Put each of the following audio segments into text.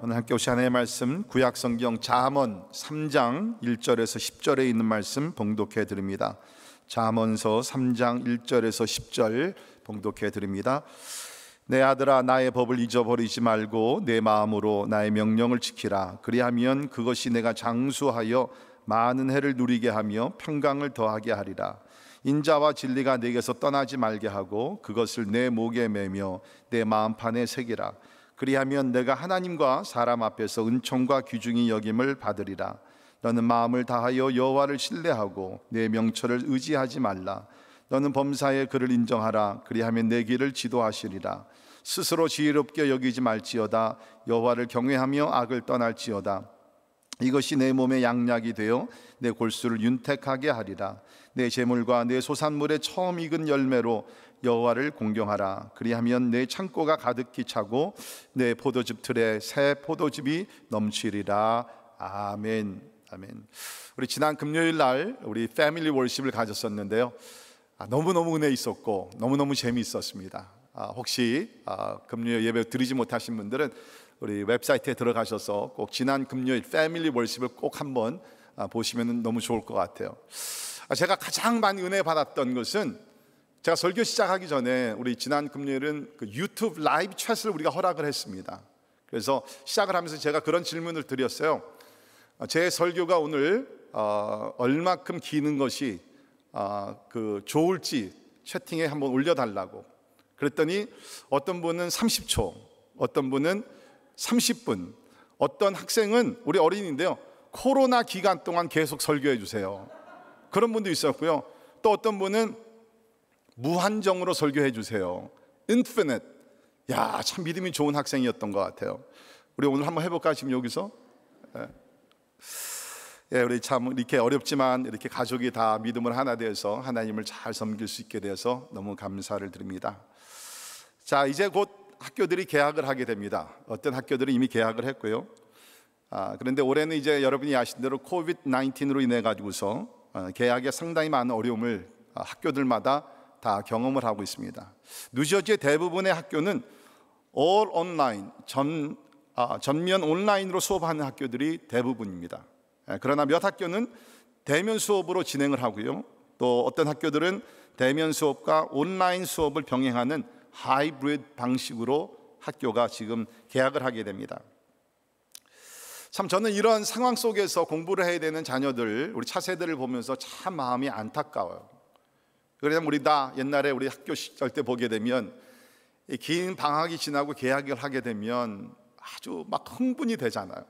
오늘 함께 오신 하나님의 말씀 구약성경 잠언 3장 1절에서 10절에 있는 말씀 봉독해 드립니다. 잠언서 3장 1절에서 10절 봉독해 드립니다. 내 아들아, 나의 법을 잊어버리지 말고 내 마음으로 나의 명령을 지키라. 그리하면 그것이 내가 장수하여 많은 해를 누리게 하며 평강을 더하게 하리라. 인자와 진리가 내게서 떠나지 말게 하고 그것을 내 목에 매며 내 마음판에 새기라. 그리하면 내가 하나님과 사람 앞에서 은총과 귀중히 여김을 받으리라. 너는 마음을 다하여 여호와를 신뢰하고 내 명철을 의지하지 말라. 너는 범사에 그를 인정하라. 그리하면 내 길을 지도하시리라. 스스로 지혜롭게 여기지 말지어다. 여호와를 경외하며 악을 떠날지어다. 이것이 내 몸의 양약이 되어 내 골수를 윤택하게 하리라. 내 재물과 내 소산물의 처음 익은 열매로 여호와를 공경하라. 그리하면 내 창고가 가득히 차고 내 포도즙 틀에 새 포도즙이 넘치리라. 아멘. 아멘. 우리 지난 금요일 날 우리 패밀리 월십을 가졌었는데요. 너무너무 은혜 있었고 너무너무 재미있었습니다. 혹시 금요일 예배 드리지 못하신 분들은 우리 웹사이트에 들어가셔서 꼭 지난 금요일 패밀리 월십을 꼭 한번 보시면 너무 좋을 것 같아요. 제가 가장 많이 은혜 받았던 것은 제가 설교 시작하기 전에 우리 지난 금요일은 그 유튜브 라이브 챗을 우리가 허락을 했습니다. 그래서 시작을 하면서 제가 그런 질문을 드렸어요. 제 설교가 오늘 얼마큼 기는 것이 좋을지 채팅에 한번 올려달라고. 그랬더니 어떤 분은 30초, 어떤 분은 30분, 어떤 학생은 우리 어린이인데요, 코로나 기간 동안 계속 설교해 주세요. 그런 분도 있었고요. 또 어떤 분은 무한정으로 설교해 주세요. 인피니트. 야, 참 믿음이 좋은 학생이었던 것 같아요. 우리 오늘 한번 해볼까? 지금 여기서 우리 참 이렇게 어렵지만 이렇게 가족이 다 믿음을 하나 되어서 하나님을 잘 섬길 수 있게 되어서 너무 감사를 드립니다. 자, 이제 곧 학교들이 개학을 하게 됩니다. 어떤 학교들은 이미 개학을 했고요. 그런데 올해는 이제 여러분이 아신 대로 코비드-19로 인해 가지고서 개학에 상당히 많은 어려움을 학교들마다 다 경험을 하고 있습니다. 뉴저지의 대부분의 학교는 all online, 전면 온라인으로 수업하는 학교들이 대부분입니다. 그러나 몇 학교는 대면 수업으로 진행을 하고요. 또 어떤 학교들은 대면 수업과 온라인 수업을 병행하는 하이브리드 방식으로 학교가 지금 개학을 하게 됩니다. 참 저는 이런 상황 속에서 공부를 해야 되는 자녀들, 우리 차세대를 보면서 참 마음이 안타까워요. 그래서 우리 다 옛날에 우리 학교 시절 때 보게 되면 긴 방학이 지나고 개학을 하게 되면 아주 막 흥분이 되잖아요.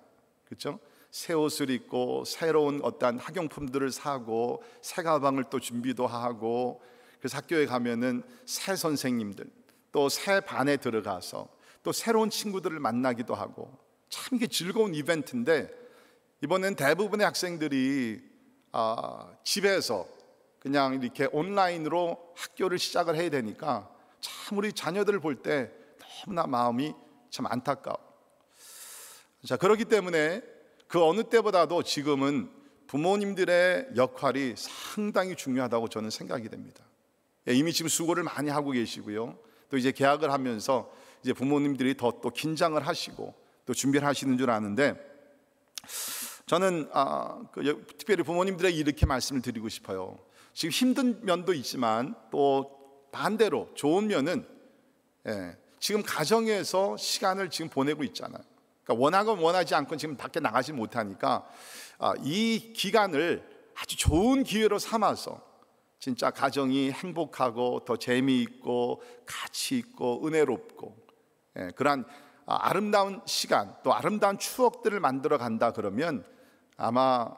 그렇죠? 새 옷을 입고 새로운 어떤 학용품들을 사고 새 가방을 또 준비도 하고, 그래서 학교에 가면은 새 선생님들, 또 새 반에 들어가서 또 새로운 친구들을 만나기도 하고, 참 이게 즐거운 이벤트인데 이번엔 대부분의 학생들이 집에서 그냥 이렇게 온라인으로 학교를 시작을 해야 되니까 참 우리 자녀들을 볼 때 너무나 마음이 참 안타까워. 자, 그렇기 때문에 그 어느 때보다도 지금은 부모님들의 역할이 상당히 중요하다고 저는 생각이 됩니다. 이미 지금 수고를 많이 하고 계시고요. 또 이제 개학을 하면서 이제 부모님들이 더 또 긴장을 하시고 또 준비를 하시는 줄 아는데, 저는 특별히 부모님들에게 이렇게 말씀을 드리고 싶어요. 지금 힘든 면도 있지만 또 반대로 좋은 면은 지금 가정에서 시간을 지금 보내고 있잖아요. 그러니까 원하건 원하지 않건 지금 밖에 나가지 못하니까 이 기간을 아주 좋은 기회로 삼아서 진짜 가정이 행복하고 더 재미있고 가치 있고 은혜롭고 그러한 아름다운 시간, 또 아름다운 추억들을 만들어 간다 그러면 아마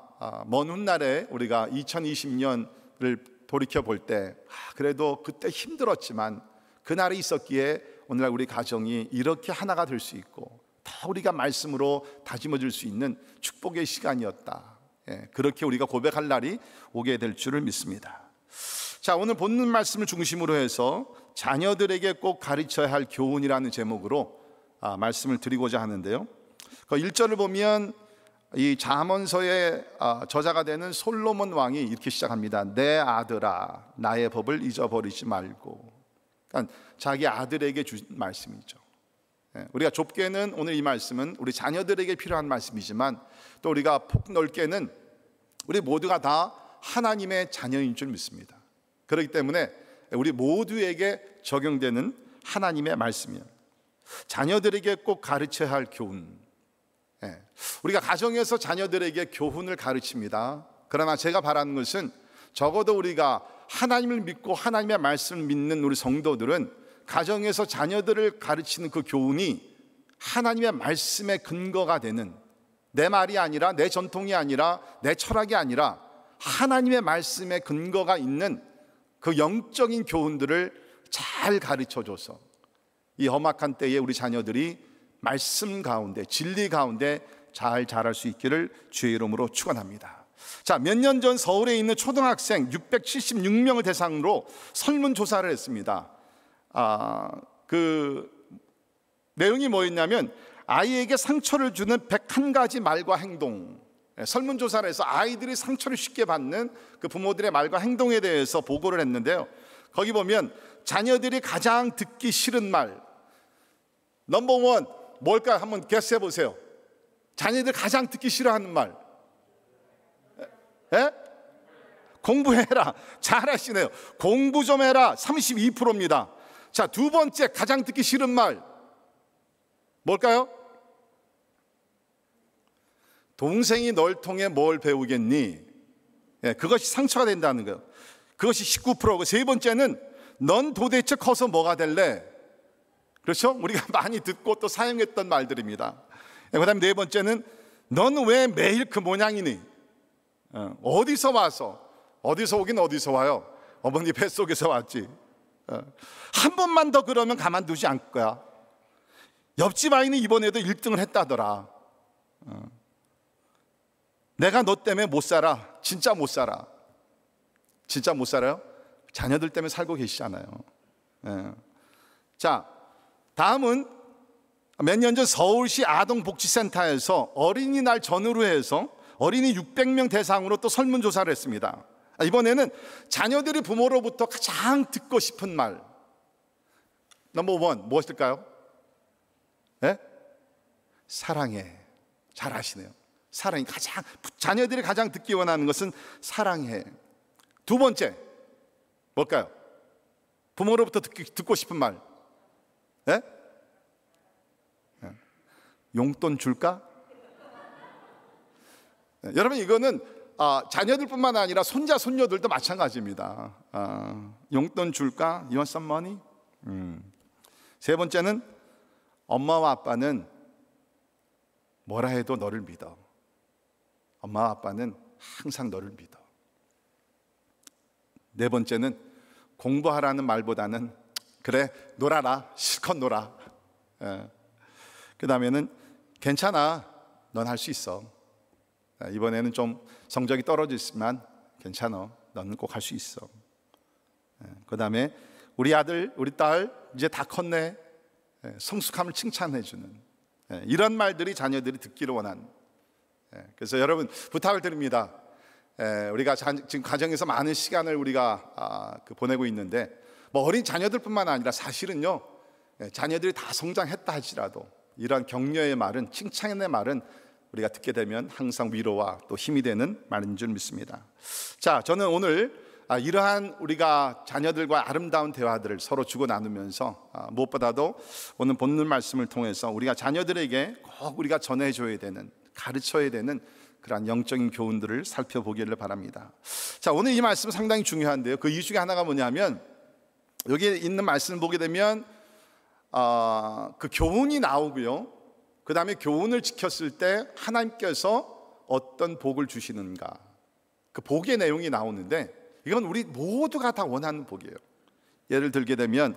먼 훗날에 우리가 2020년을 돌이켜 볼 때 그래도 그때 힘들었지만 그날이 있었기에 오늘날 우리 가정이 이렇게 하나가 될 수 있고 더 우리가 말씀으로 다짐어질 수 있는 축복의 시간이었다. 그렇게 우리가 고백할 날이 오게 될 줄을 믿습니다. 자, 오늘 본문 말씀을 중심으로 해서 자녀들에게 꼭 가르쳐야 할 교훈이라는 제목으로 말씀을 드리고자 하는데요. 그 1절을 보면 이 잠언서의 저자가 되는 솔로몬 왕이 이렇게 시작합니다. 내 아들아, 나의 법을 잊어버리지 말고. 그러니까 자기 아들에게 준 말씀이죠. 우리가 좁게는 오늘 이 말씀은 우리 자녀들에게 필요한 말씀이지만 또 우리가 폭넓게는 우리 모두가 다 하나님의 자녀인 줄 믿습니다. 그렇기 때문에 우리 모두에게 적용되는 하나님의 말씀이에요. 자녀들에게 꼭 가르쳐야 할 교훈. 우리가 가정에서 자녀들에게 교훈을 가르칩니다. 그러나 제가 바라는 것은 적어도 우리가 하나님을 믿고 하나님의 말씀을 믿는 우리 성도들은 가정에서 자녀들을 가르치는 그 교훈이 하나님의 말씀의 근거가 되는, 내 말이 아니라 내 전통이 아니라 내 철학이 아니라 하나님의 말씀의 근거가 있는 그 영적인 교훈들을 잘 가르쳐줘서 이 험악한 때에 우리 자녀들이 말씀 가운데, 진리 가운데 잘 자랄 수 있기를 주의 이름으로 축원합니다. 자, 몇 년 전 서울에 있는 초등학생 676명을 대상으로 설문조사를 했습니다. 그 내용이 뭐였냐면 아이에게 상처를 주는 101가지 말과 행동, 설문조사를 해서 아이들이 상처를 쉽게 받는 그 부모들의 말과 행동에 대해서 보고를 했는데요. 거기 보면 자녀들이 가장 듣기 싫은 말 넘버원 뭘까요? 한번 게스해 보세요. 자녀들 가장 듣기 싫어하는 말. 공부해라. 잘하시네요. 공부 좀 해라. 32%입니다. 자, 두 번째 가장 듣기 싫은 말 뭘까요? 동생이 널 통해 뭘 배우겠니? 그것이 상처가 된다는 거예요. 그것이 19%고, 세 번째는 넌 도대체 커서 뭐가 될래? 그렇죠? 우리가 많이 듣고 또 사용했던 말들입니다. 그 다음에 네 번째는 넌 왜 매일 그 모양이니? 어디서 와서? 어디서 오긴 어디서 와요? 어머니 뱃속에서 왔지. 한 번만 더 그러면 가만두지 않을 거야. 옆집 아이는 이번에도 1등을 했다더라. 내가 너 때문에 못 살아. 진짜 못 살아. 진짜 못 살아요? 자녀들 때문에 살고 계시잖아요. 자, 다음은 몇 년 전 서울시 아동복지센터에서 어린이날 전후로 해서 어린이 600명 대상으로 또 설문조사를 했습니다. 이번에는 자녀들이 부모로부터 가장 듣고 싶은 말 넘버원 무엇일까요? 사랑해. 잘 아시네요. 사랑이 가장, 자녀들이 가장 듣기 원하는 것은 사랑해. 두 번째 뭘까요? 부모로부터 듣고 싶은 말. 용돈 줄까? 여러분, 이거는 자녀들뿐만 아니라 손자 손녀들도 마찬가지입니다. 용돈 줄까? You want some money? 세 번째는 엄마와 아빠는 뭐라 해도 너를 믿어. 엄마와 아빠는 항상 너를 믿어. 네 번째는 공부하라는 말보다는 그래 놀아라, 실컷 놀아. 그 다음에는 괜찮아, 넌 할 수 있어. 이번에는 좀 성적이 떨어지지만 괜찮아, 너는 꼭 할 수 있어. 그 다음에 우리 아들, 우리 딸 이제 다 컸네. 성숙함을 칭찬해주는 이런 말들이 자녀들이 듣기를 원하는. 그래서 여러분 부탁을 드립니다. 우리가 지금 가정에서 많은 시간을 우리가 보내고 있는데 뭐 어린 자녀들뿐만 아니라 사실은요, 자녀들이 다 성장했다 할지라도 이런 격려의 말은, 칭찬의 말은 우리가 듣게 되면 항상 위로와 또 힘이 되는 말인 줄 믿습니다. 자, 저는 오늘 이러한 우리가 자녀들과 아름다운 대화들을 서로 주고 나누면서 무엇보다도 오늘 본문 말씀을 통해서 우리가 자녀들에게 꼭 우리가 전해줘야 되는, 가르쳐야 되는 그러한 영적인 교훈들을 살펴보기를 바랍니다. 자, 오늘 이 말씀 상당히 중요한데요. 그 이유 중에 하나가 뭐냐면 여기에 있는 말씀을 보게 되면 그 교훈이 나오고요, 그 다음에 교훈을 지켰을 때 하나님께서 어떤 복을 주시는가, 그 복의 내용이 나오는데 이건 우리 모두가 다 원하는 복이에요. 예를 들게 되면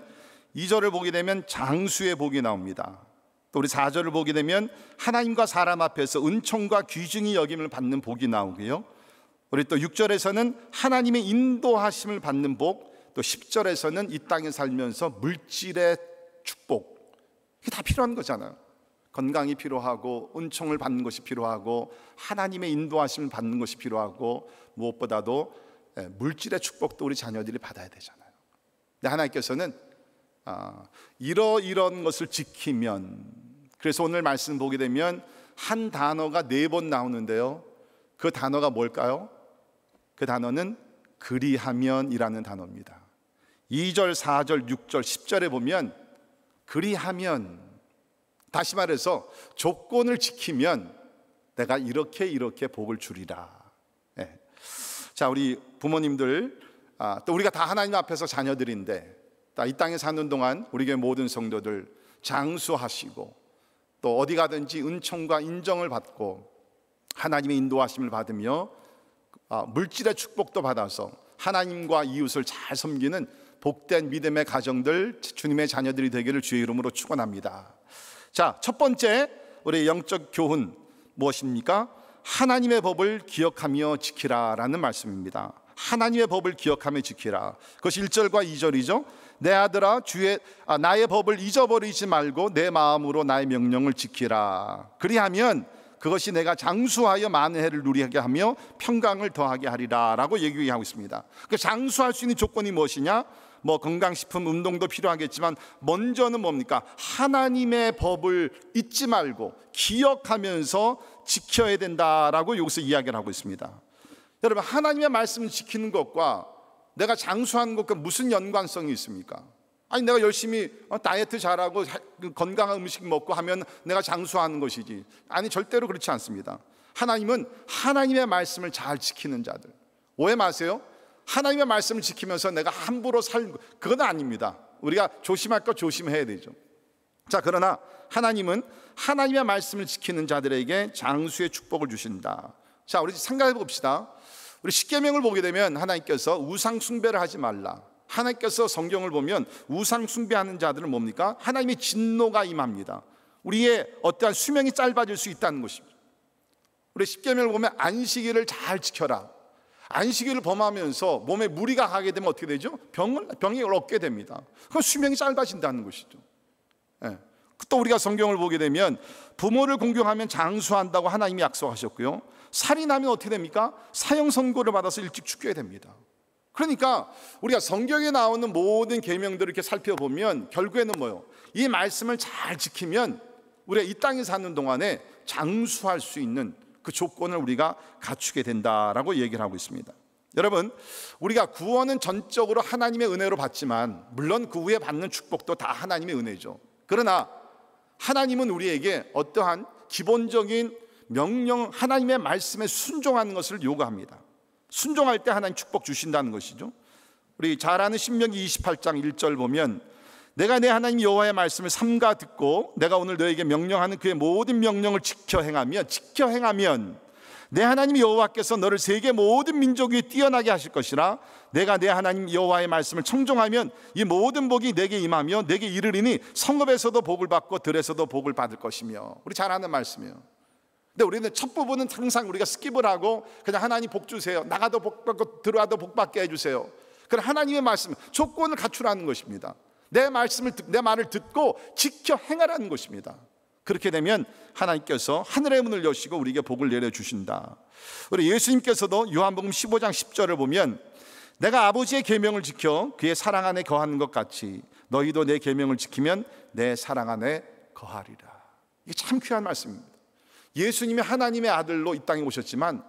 2절을 보게 되면 장수의 복이 나옵니다. 또 우리 4절을 보게 되면 하나님과 사람 앞에서 은총과 귀중히 여김을 받는 복이 나오고요, 우리 또 6절에서는 하나님의 인도하심을 받는 복, 또 10절에서는 이 땅에 살면서 물질의 축복, 이게 다 필요한 거잖아요. 건강이 필요하고 은총을 받는 것이 필요하고 하나님의 인도하심을 받는 것이 필요하고 무엇보다도 물질의 축복도 우리 자녀들이 받아야 되잖아요. 근데 하나님께서는 이런 것을 지키면. 그래서 오늘 말씀 보게 되면 한 단어가 4번 나오는데요, 그 단어가 뭘까요? 그 단어는 그리하면이라는 단어입니다. 2절, 4절, 6절, 10절에 보면 그리하면, 다시 말해서 조건을 지키면 내가 이렇게 복을 주리라. 네. 자, 우리 부모님들, 또 우리가 다 하나님 앞에서 자녀들인데, 이 땅에 사는 동안 우리 교회 모든 성도들 장수하시고 또 어디 가든지 은총과 인정을 받고 하나님의 인도하심을 받으며 물질의 축복도 받아서 하나님과 이웃을 잘 섬기는 복된 믿음의 가정들, 주님의 자녀들이 되기를 주의 이름으로 축원합니다. 자, 첫 번째 우리 영적 교훈 무엇입니까? 하나님의 법을 기억하며 지키라라는 말씀입니다. 하나님의 법을 기억하며 지키라. 그것이 1절과 2절이죠. 내 아들아, 나의 법을 잊어버리지 말고 내 마음으로 나의 명령을 지키라. 그리하면 그것이 내가 장수하여 많은 해를 누리게 하며 평강을 더하게 하리라 라고 얘기하고 있습니다. 그 장수할 수 있는 조건이 무엇이냐? 건강식품, 운동도 필요하겠지만 먼저는 뭡니까? 하나님의 법을 잊지 말고 기억하면서 지켜야 된다라고 여기서 이야기를 하고 있습니다. 여러분, 하나님의 말씀을 지키는 것과 내가 장수하는 것과 무슨 연관성이 있습니까? 아니, 내가 열심히 다이어트 잘하고 건강한 음식 먹고 하면 내가 장수하는 것이지. 아니, 절대로 그렇지 않습니다. 하나님은 하나님의 말씀을 잘 지키는 자들, 오해 마세요. 하나님의 말씀을 지키면서 내가 함부로 살는 것, 그건 아닙니다. 우리가 조심할 것 조심해야 되죠. 자, 그러나 하나님은 하나님의 말씀을 지키는 자들에게 장수의 축복을 주신다. 자, 우리 생각해 봅시다. 우리 십계명을 보게 되면 하나님께서 우상 숭배를 하지 말라. 하나님께서 성경을 보면 우상 숭배하는 자들은 뭡니까? 하나님의 진노가 임합니다. 우리의 어떠한 수명이 짧아질 수 있다는 것입니다. 우리 십계명을 보면 안식일을 잘 지켜라. 안식일을 범하면서 몸에 무리가 가게 되면 어떻게 되죠? 병이 얻게 됩니다. 그럼 수명이 짧아진다는 것이죠. 네. 또 우리가 성경을 보게 되면 부모를 공경하면 장수한다고 하나님이 약속하셨고요, 살인하면 어떻게 됩니까? 사형 선고를 받아서 일찍 죽게 됩니다. 그러니까 우리가 성경에 나오는 모든 계명들을 이렇게 살펴보면 결국에는 뭐예요? 이 말씀을 잘 지키면 우리가 이 땅에 사는 동안에 장수할 수 있는 그 조건을 우리가 갖추게 된다라고 얘기를 하고 있습니다. 여러분, 우리가 구원은 전적으로 하나님의 은혜로 받지만 물론 그 후에 받는 축복도 다 하나님의 은혜죠. 그러나 하나님은 우리에게 어떠한 기본적인 명령, 하나님의 말씀에 순종하는 것을 요구합니다. 순종할 때 하나님 축복 주신다는 것이죠. 우리 잘 아는 신명기 28장 1절 보면 내가 내 하나님 여호와의 말씀을 삼가 듣고 내가 오늘 너에게 명령하는 그의 모든 명령을 지켜 행하면 내 하나님 여호와께서 너를 세계 모든 민족 위에 뛰어나게 하실 것이라. 내가 내 하나님 여호와의 말씀을 청종하면 이 모든 복이 내게 임하며 내게 이르리니 성읍에서도 복을 받고 들에서도 복을 받을 것이며. 우리 잘 아는 말씀이에요. 근데 우리는 첫 부분은 항상 우리가 스킵을 하고 그냥 하나님 복 주세요, 나가도 복 받고 들어와도 복 받게 해주세요. 그런 하나님의 말씀, 조건을 갖추라는 것입니다. 내 말을 듣고 지켜 행하라는 것입니다. 그렇게 되면 하나님께서 하늘의 문을 여시고 우리에게 복을 내려주신다. 우리 예수님께서도 요한복음 15장 10절을 보면 내가 아버지의 계명을 지켜 그의 사랑 안에 거하는 것 같이 너희도 내 계명을 지키면 내 사랑 안에 거하리라. 이게 참 귀한 말씀입니다. 예수님이 하나님의 아들로 이 땅에 오셨지만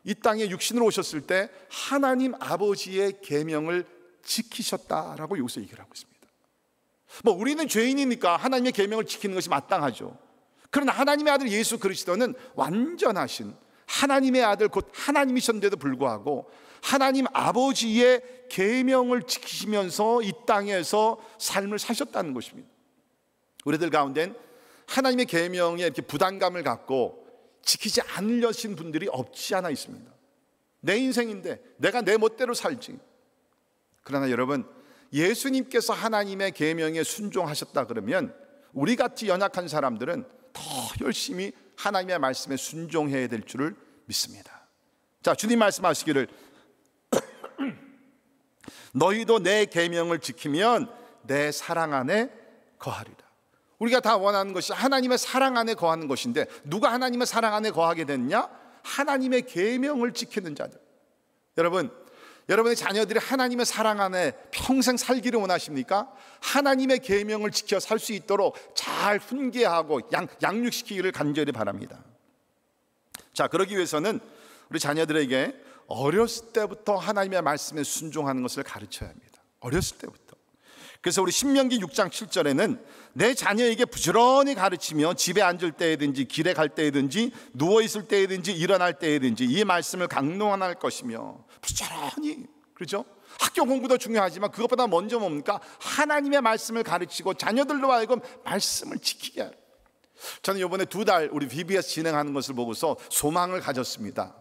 이 땅에 육신으로 오셨을 때 하나님 아버지의 계명을 지키셨다라고 여기서 얘기를 하고 있습니다. 우리는 죄인이니까 하나님의 계명을 지키는 것이 마땅하죠. 그러나 하나님의 아들 예수 그리스도는 완전하신 하나님의 아들 곧 하나님이셨는데도 불구하고 하나님 아버지의 계명을 지키시면서 이 땅에서 삶을 사셨다는 것입니다. 우리들 가운데는 하나님의 계명에 이렇게 부담감을 갖고 지키지 않으려신 분들이 없지 않아 있습니다. 내 인생인데 내가 내 멋대로 살지. 그러나 여러분, 예수님께서 하나님의 계명에 순종하셨다 그러면 우리같이 연약한 사람들은 더 열심히 하나님의 말씀에 순종해야 될 줄을 믿습니다. 자, 주님 말씀하시기를 너희도 내 계명을 지키면 내 사랑 안에 거하리라. 우리가 다 원하는 것이 하나님의 사랑 안에 거하는 것인데 누가 하나님의 사랑 안에 거하게 됐냐? 하나님의 계명을 지키는 자들. 여러분, 여러분의 자녀들이 하나님의 사랑 안에 평생 살기를 원하십니까? 하나님의 계명을 지켜 살 수 있도록 잘 훈계하고 양육시키기를 간절히 바랍니다. 자, 그러기 위해서는 우리 자녀들에게 어렸을 때부터 하나님의 말씀에 순종하는 것을 가르쳐야 합니다. 어렸을 때부터. 그래서 우리 신명기 6장 7절에는 내 자녀에게 부지런히 가르치며 집에 앉을 때든지 길에 갈 때든지 누워있을 때든지 일어날 때든지 이 말씀을 강론할 것이며, 부지런히, 그렇죠? 학교 공부도 중요하지만 그것보다 먼저 뭡니까? 하나님의 말씀을 가르치고 자녀들로 하여금 말씀을 지키게 해요. 저는 이번에 2달 우리 VBS 진행하는 것을 보고서 소망을 가졌습니다.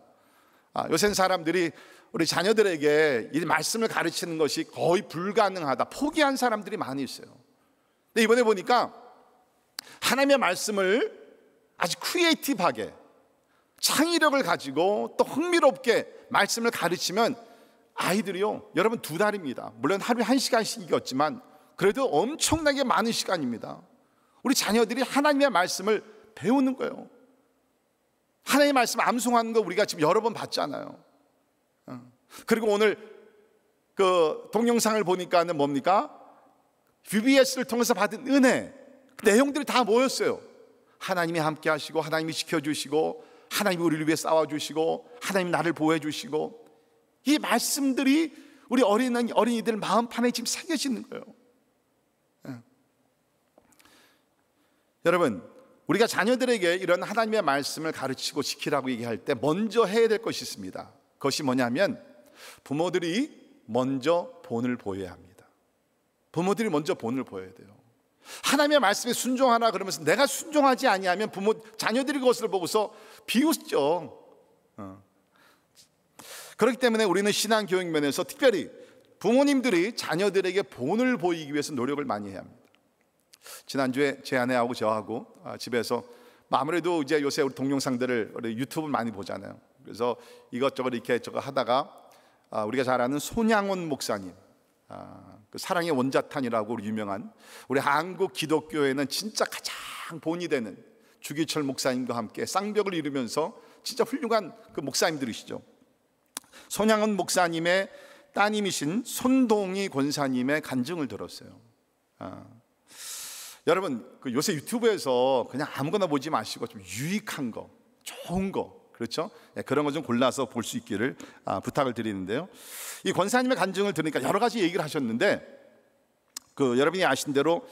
요새는 사람들이 우리 자녀들에게 이 말씀을 가르치는 것이 거의 불가능하다, 포기한 사람들이 많이 있어요. 근데 이번에 보니까 하나님의 말씀을 아주 크리에이티브하게, 창의력을 가지고 또 흥미롭게 말씀을 가르치면 아이들이요, 여러분 2달입니다. 물론 하루에 1시간씩이었지만 그래도 엄청나게 많은 시간입니다. 우리 자녀들이 하나님의 말씀을 배우는 거예요. 하나님의 말씀 암송하는 거 우리가 지금 여러 번 봤잖아요. 그리고 오늘 그 동영상을 보니까는 뭡니까? VBS를 통해서 받은 은혜, 내용들이 다 모였어요. 하나님이 함께 하시고, 하나님이 지켜주시고, 하나님이 우리를 위해 싸워주시고, 하나님이 나를 보호해주시고, 이 말씀들이 우리 어린이들 마음판에 지금 새겨지는 거예요. 여러분, 우리가 자녀들에게 이런 하나님의 말씀을 가르치고 지키라고 얘기할 때 먼저 해야 될 것이 있습니다. 그것이 뭐냐면 부모들이 먼저 본을 보여야 합니다. 부모들이 먼저 본을 보여야 돼요. 하나님의 말씀에 순종하라 그러면서 내가 순종하지 아니하면 자녀들이 그것을 보고서 비웃죠. 그렇기 때문에 우리는 신앙교육 면에서 특별히 부모님들이 자녀들에게 본을 보이기 위해서 노력을 많이 해야 합니다. 지난주에 제 아내하고 저하고 집에서 아무래도 이제 요새 우리 동영상들을 우리 유튜브 많이 보잖아요. 그래서 이것저것 이렇게 저거 하다가 우리가 잘 아는 손양원 목사님, 그 사랑의 원자탄이라고 유명한 우리 한국 기독교에는 진짜 가장 본이 되는 주기철 목사님과 함께 쌍벽을 이루면서 진짜 훌륭한 그 목사님들이시죠. 손양원 목사님의 따님이신 손동희 권사님의 간증을 들었어요. 여러분, 그 요새 유튜브에서 그냥 아무거나 보지 마시고 좀 유익한 거, 좋은 거, 그렇죠? 그런 거 좀 골라서 볼 수 있기를 부탁을 드리는데요. 이 권사님의 간증을 들으니까 여러 가지 얘기를 하셨는데, 그 여러분이 아신 대로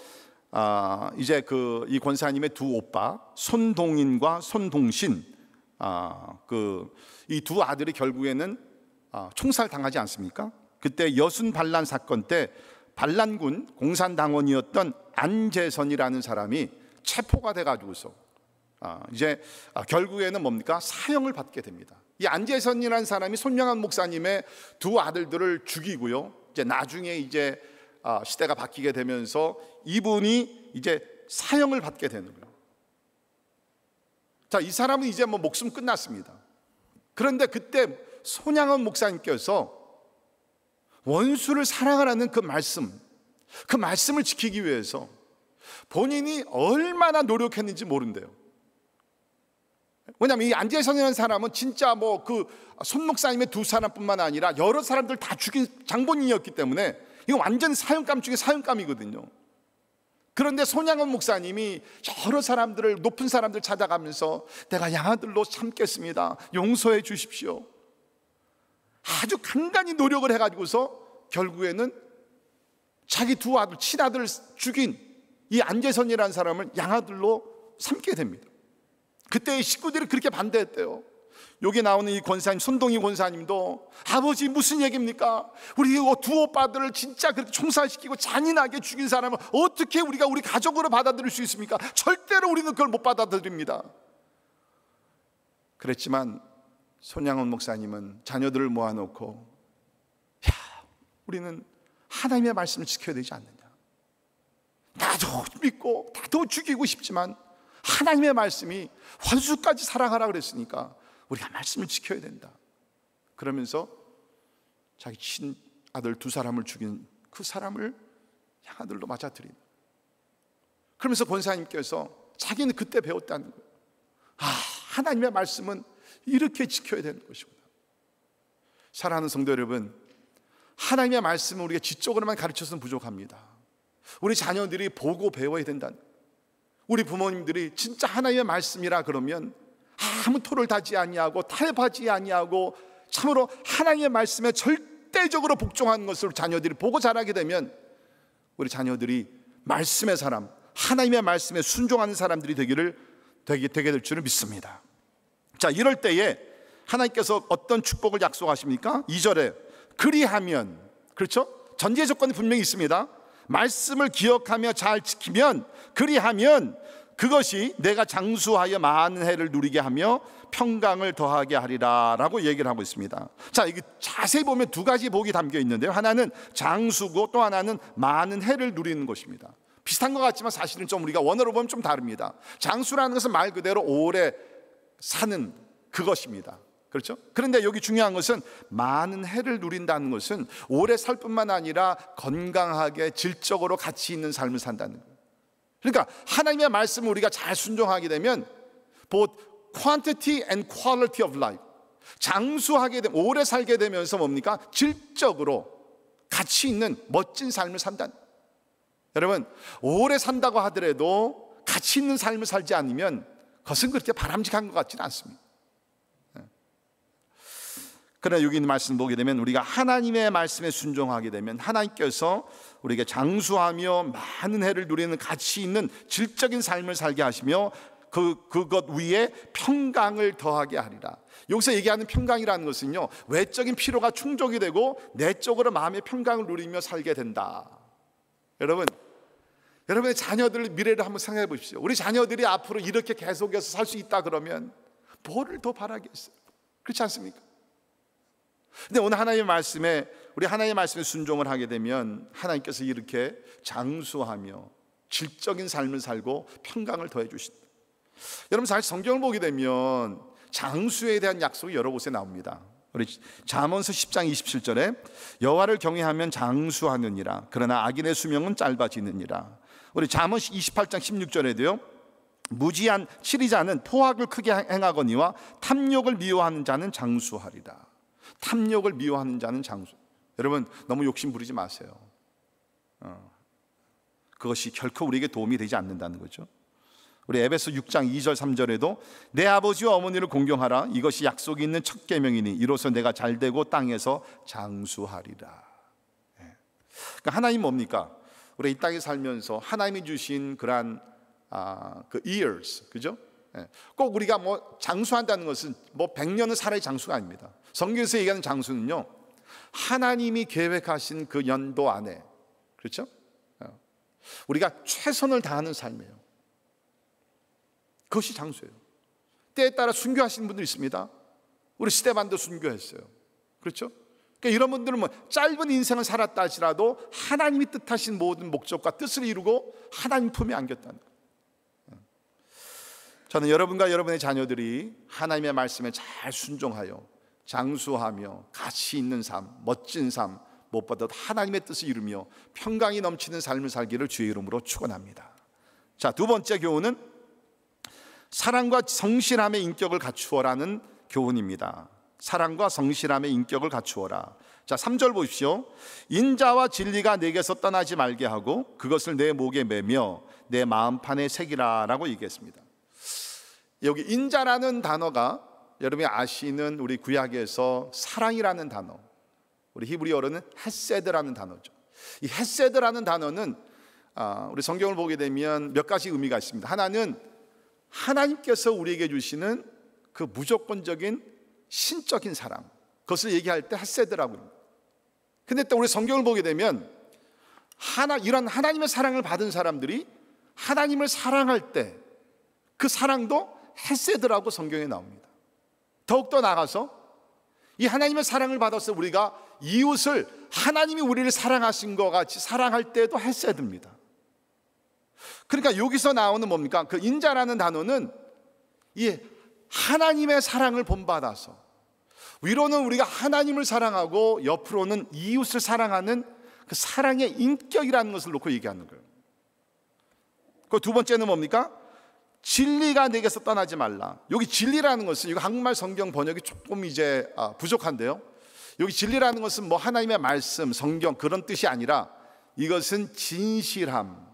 이제 그 이 권사님의 두 오빠 손동인과 손동신, 그 이 두 아들이 결국에는 총살 당하지 않습니까? 그때 여순 반란 사건 때 반란군 공산당원이었던 안재선이라는 사람이 체포가 돼가지고서 이제 결국에는 뭡니까? 사형을 받게 됩니다. 이 안재선이라는 사람이 손양원 목사님의 두 아들들을 죽이고요. 이제 나중에 이제 시대가 바뀌게 되면서 이분이 이제 사형을 받게 되는 거예요. 자, 이 사람은 이제 뭐 목숨 끝났습니다. 그런데 그때 손양원 목사님께서 원수를 사랑하라는 그 말씀을 지키기 위해서 본인이 얼마나 노력했는지 모른대요. 왜냐하면 이 안재선이라는 사람은 진짜 뭐 그 손 목사님의 두 사람뿐만 아니라 여러 사람들 다 죽인 장본인이었기 때문에 이거 완전 사형감 중에 사형감이거든요. 그런데 손양원 목사님이 여러 사람들을, 높은 사람들 찾아가면서 내가 양아들로 참겠습니다, 용서해 주십시오, 아주 간간히 노력을 해가지고서 결국에는 자기 두 아들, 친아들을 죽인 이 안재선이라는 사람을 양아들로 삼게 됩니다. 그때 식구들이 그렇게 반대했대요. 여기 나오는 이 권사님, 손동희 권사님도 아버지 무슨 얘기입니까? 우리 두 오빠들을 진짜 그렇게 총살시키고 잔인하게 죽인 사람을 어떻게 우리가 우리 가족으로 받아들일 수 있습니까? 절대로 우리는 그걸 못 받아들입니다. 그랬지만 손양원 목사님은 자녀들을 모아놓고, 야, 우리는 하나님의 말씀을 지켜야 되지 않느냐, 나도 믿고 나도 죽이고 싶지만 하나님의 말씀이 원수까지 사랑하라 그랬으니까 우리가 말씀을 지켜야 된다. 그러면서 자기 친아들 두 사람을 죽인 그 사람을 양아들로 맞아들인. 그러면서 권사님께서 자기는 그때 배웠다는 거예요. 하나님의 말씀은 이렇게 지켜야 되는 것이구나. 사랑하는 성도 여러분, 하나님의 말씀을 우리가 지적으로만 가르쳐서는 부족합니다. 우리 자녀들이 보고 배워야 된다는, 우리 부모님들이 진짜 하나님의 말씀이라 그러면 아무 토를 다지 아니하고 타협하지 아니하고 참으로 하나님의 말씀에 절대적으로 복종하는 것을 자녀들이 보고 자라게 되면 우리 자녀들이 말씀의 사람, 하나님의 말씀에 순종하는 사람들이 되게 될 줄을 믿습니다. 자, 이럴 때에 하나님께서 어떤 축복을 약속하십니까? 2절에 그리하면, 그렇죠? 전제 조건이 분명히 있습니다. 말씀을 기억하며 잘 지키면, 그리하면 그것이 내가 장수하여 많은 해를 누리게 하며 평강을 더하게 하리라 라고 얘기를 하고 있습니다. 자, 이게 자세히 보면 두 가지 복이 담겨 있는데요, 하나는 장수고 또 하나는 많은 해를 누리는 것입니다. 비슷한 것 같지만 사실은 좀 우리가 원어로 보면 좀 다릅니다. 장수라는 것은 말 그대로 오래 사는 그것입니다. 그렇죠? 그런데 여기 중요한 것은 많은 해를 누린다는 것은 오래 살 뿐만 아니라 건강하게 질적으로 가치 있는 삶을 산다는 거예요. 그러니까 하나님의 말씀을 우리가 잘 순종하게 되면 both quantity and quality of life, 장수하게 되면 오래 살게 되면서 뭡니까? 질적으로 가치 있는 멋진 삶을 산다는 거예요. 여러분, 오래 산다고 하더라도 가치 있는 삶을 살지 않으면 그것은 그렇게 바람직한 것 같지는 않습니다. 그러나 여기 있는 말씀을 보게 되면 우리가 하나님의 말씀에 순종하게 되면 하나님께서 우리에게 장수하며 많은 해를 누리는 가치 있는 질적인 삶을 살게 하시며 그것 위에 평강을 더하게 하리라. 여기서 얘기하는 평강이라는 것은요, 외적인 필요가 충족이 되고 내적으로 마음의 평강을 누리며 살게 된다. 여러분의 자녀들 미래를 한번 생각해 보십시오. 우리 자녀들이 앞으로 이렇게 계속해서 살 수 있다 그러면 뭐를 더 바라겠어요? 그렇지 않습니까? 근데 오늘 하나님의 말씀에, 우리 하나님의 말씀에 순종을 하게 되면 하나님께서 이렇게 장수하며 질적인 삶을 살고 평강을 더해 주신다. 여러분, 사실 성경을 보게 되면 장수에 대한 약속이 여러 곳에 나옵니다. 우리 잠언서 10장 27절에 여호와를 경외하면 장수하느니라, 그러나 악인의 수명은 짧아지느니라. 우리 잠언 28장 16절에도요, 무지한 치리자는 포악을 크게 행하거니와 탐욕을 미워하는 자는 장수하리라. 탐욕을 미워하는 자는 장수. 여러분, 너무 욕심 부리지 마세요. 그것이 결코 우리에게 도움이 되지 않는다는 거죠. 우리 에베소 6장 2절 3절에도 내 아버지와 어머니를 공경하라, 이것이 약속이 있는 첫 계명이니 이로써 내가 잘되고 땅에서 장수하리라. 그러니까 하나님 뭡니까? 우리 이 땅에 살면서 하나님이 주신 그러한 그 years, 그죠? 꼭 우리가 뭐 장수한다는 것은 뭐 100년은 살아야 장수가 아닙니다. 성경에서 얘기하는 장수는요, 하나님이 계획하신 그 연도 안에, 그렇죠? 우리가 최선을 다하는 삶이에요. 그것이 장수예요. 때에 따라 순교하시는 분들 있습니다. 우리 스데반도 순교했어요. 그렇죠? 그러니까 이런 분들은 뭐 짧은 인생을 살았다 할지라도 하나님이 뜻하신 모든 목적과 뜻을 이루고 하나님 품에 안겼다는 거예요. 저는 여러분과 여러분의 자녀들이 하나님의 말씀에 잘 순종하여 장수하며 가치 있는 삶, 멋진 삶, 무엇보다 하나님의 뜻을 이루며 평강이 넘치는 삶을 살기를 주의 이름으로 축원합니다. 자, 두 번째 교훈은 사랑과 성실함의 인격을 갖추어라는 교훈입니다. 사랑과 성실함의 인격을 갖추어라. 자, 3절 보십시오. 인자와 진리가 내게서 떠나지 말게 하고 그것을 내 목에 매며 내 마음판에 새기라 라고 얘기했습니다. 여기 인자라는 단어가 여러분이 아시는 우리 구약에서 사랑이라는 단어, 우리 히브리어로는 헤세드라는 단어죠. 이 헤세드라는 단어는 우리 성경을 보게 되면 몇 가지 의미가 있습니다. 하나는 하나님께서 우리에게 주시는 그 무조건적인 신적인 사랑, 그것을 얘기할 때 헤세드라고 합니다. 근데 또 우리 성경을 보게 되면 이런 하나님의 사랑을 받은 사람들이 하나님을 사랑할 때 그 사랑도 헤세드라고 성경에 나옵니다. 더욱더 나아가서 이 하나님의 사랑을 받아서 우리가 이웃을 하나님이 우리를 사랑하신 것 같이 사랑할 때도 헤세드입니다. 그러니까 여기서 나오는 뭡니까? 그 인자라는 단어는 이 하나님의 사랑을 본받아서 위로는 우리가 하나님을 사랑하고 옆으로는 이웃을 사랑하는 그 사랑의 인격이라는 것을 놓고 얘기하는 거예요. 그 두 번째는 뭡니까? 진리가 내게서 떠나지 말라. 여기 진리라는 것은 이거 한국말 성경 번역이 조금 이제 부족한데요, 여기 진리라는 것은 뭐 하나님의 말씀, 성경 그런 뜻이 아니라 이것은 진실함,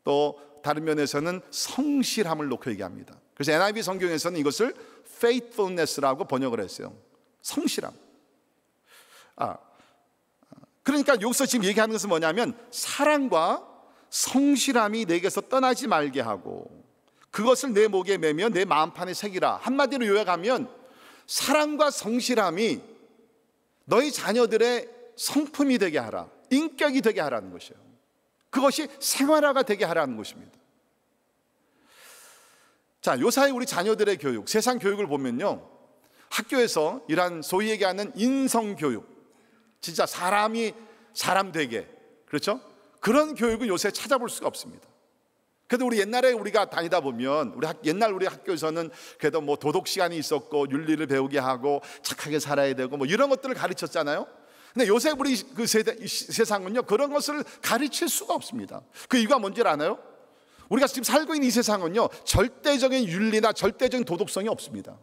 또 다른 면에서는 성실함을 놓고 얘기합니다. 그래서 NIV 성경에서는 이것을 faithfulness라고 번역을 했어요. 성실함. 그러니까 여기서 지금 얘기하는 것은 뭐냐면 사랑과 성실함이 내게서 떠나지 말게 하고 그것을 내 목에 매며 내 마음판에 새기라. 한마디로 요약하면 사랑과 성실함이 너희 자녀들의 성품이 되게 하라, 인격이 되게 하라는 것이에요. 그것이 생활화가 되게 하라는 것입니다. 자, 요사이 우리 자녀들의 교육, 세상 교육을 보면요, 학교에서 이러한 소위 얘기하는 인성교육, 진짜 사람이 사람 되게, 그렇죠? 그런 교육은 요새 찾아볼 수가 없습니다. 그래도 우리 옛날에 우리가 다니다 보면 옛날 우리 학교에서는 그래도 뭐 도덕 시간이 있었고 윤리를 배우게 하고 착하게 살아야 되고 뭐 이런 것들을 가르쳤잖아요. 근데 요새 우리 그 세상은요, 그런 것을 가르칠 수가 없습니다. 그 이유가 뭔지 아나요? 우리가 지금 살고 있는 이 세상은요, 절대적인 윤리나 절대적인 도덕성이 없습니다.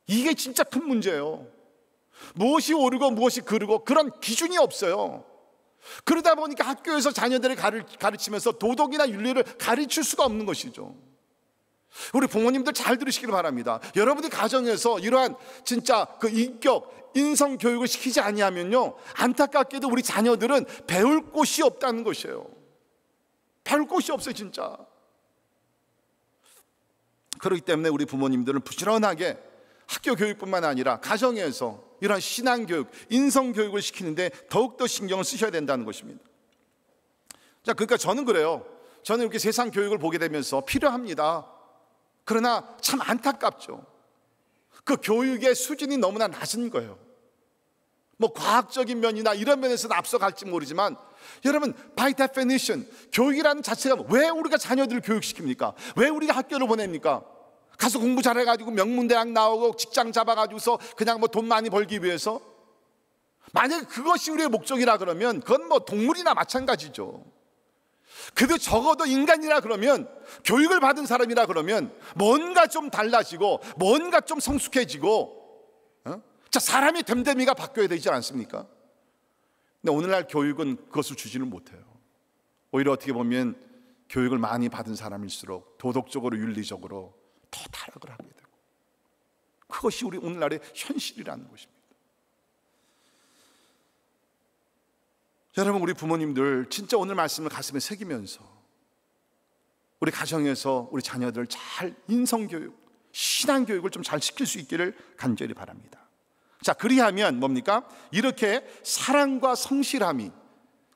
이게 진짜 큰 문제예요. 무엇이 옳고 무엇이 그르고 그런 기준이 없어요. 그러다 보니까 학교에서 자녀들을 가르치면서 도덕이나 윤리를 가르칠 수가 없는 것이죠. 우리 부모님들 잘 들으시길 바랍니다. 여러분이 가정에서 이러한 진짜 그 인격, 인성 교육을 시키지 아니하면요, 안타깝게도 우리 자녀들은 배울 곳이 없다는 것이에요. 배울 곳이 없어요, 진짜. 그렇기 때문에 우리 부모님들은 부지런하게 학교 교육뿐만 아니라 가정에서 이런 신앙교육, 인성교육을 시키는데 더욱더 신경을 쓰셔야 된다는 것입니다. 자, 그러니까 저는 그래요. 저는 이렇게 세상 교육을 보게 되면서 필요합니다. 그러나 참 안타깝죠. 그 교육의 수준이 너무나 낮은 거예요. 뭐 과학적인 면이나 이런 면에서는 앞서갈지 모르지만 여러분, by definition 교육이라는 자체가 왜 우리가 자녀들을 교육시킵니까? 왜 우리가 학교를 보냅니까? 가서 공부 잘해가지고 명문대학 나오고 직장 잡아가지고서 그냥 뭐 돈 많이 벌기 위해서? 만약에 그것이 우리의 목적이라 그러면 그건 뭐 동물이나 마찬가지죠. 그래도 적어도 인간이라 그러면, 교육을 받은 사람이라 그러면 뭔가 좀 달라지고 뭔가 좀 성숙해지고 자, 사람의 됨됨이가 바뀌어야 되지 않습니까? 근데 오늘날 교육은 그것을 주지는 못해요. 오히려 어떻게 보면 교육을 많이 받은 사람일수록 도덕적으로 윤리적으로 더 타락을 하게 되고, 그것이 우리 오늘날의 현실이라는 것입니다. 여러분, 우리 부모님들 진짜 오늘 말씀을 가슴에 새기면서 우리 가정에서 우리 자녀들 잘 인성교육, 신앙교육을 좀 잘 시킬 수 있기를 간절히 바랍니다. 자, 그리하면 뭡니까? 이렇게 사랑과 성실함이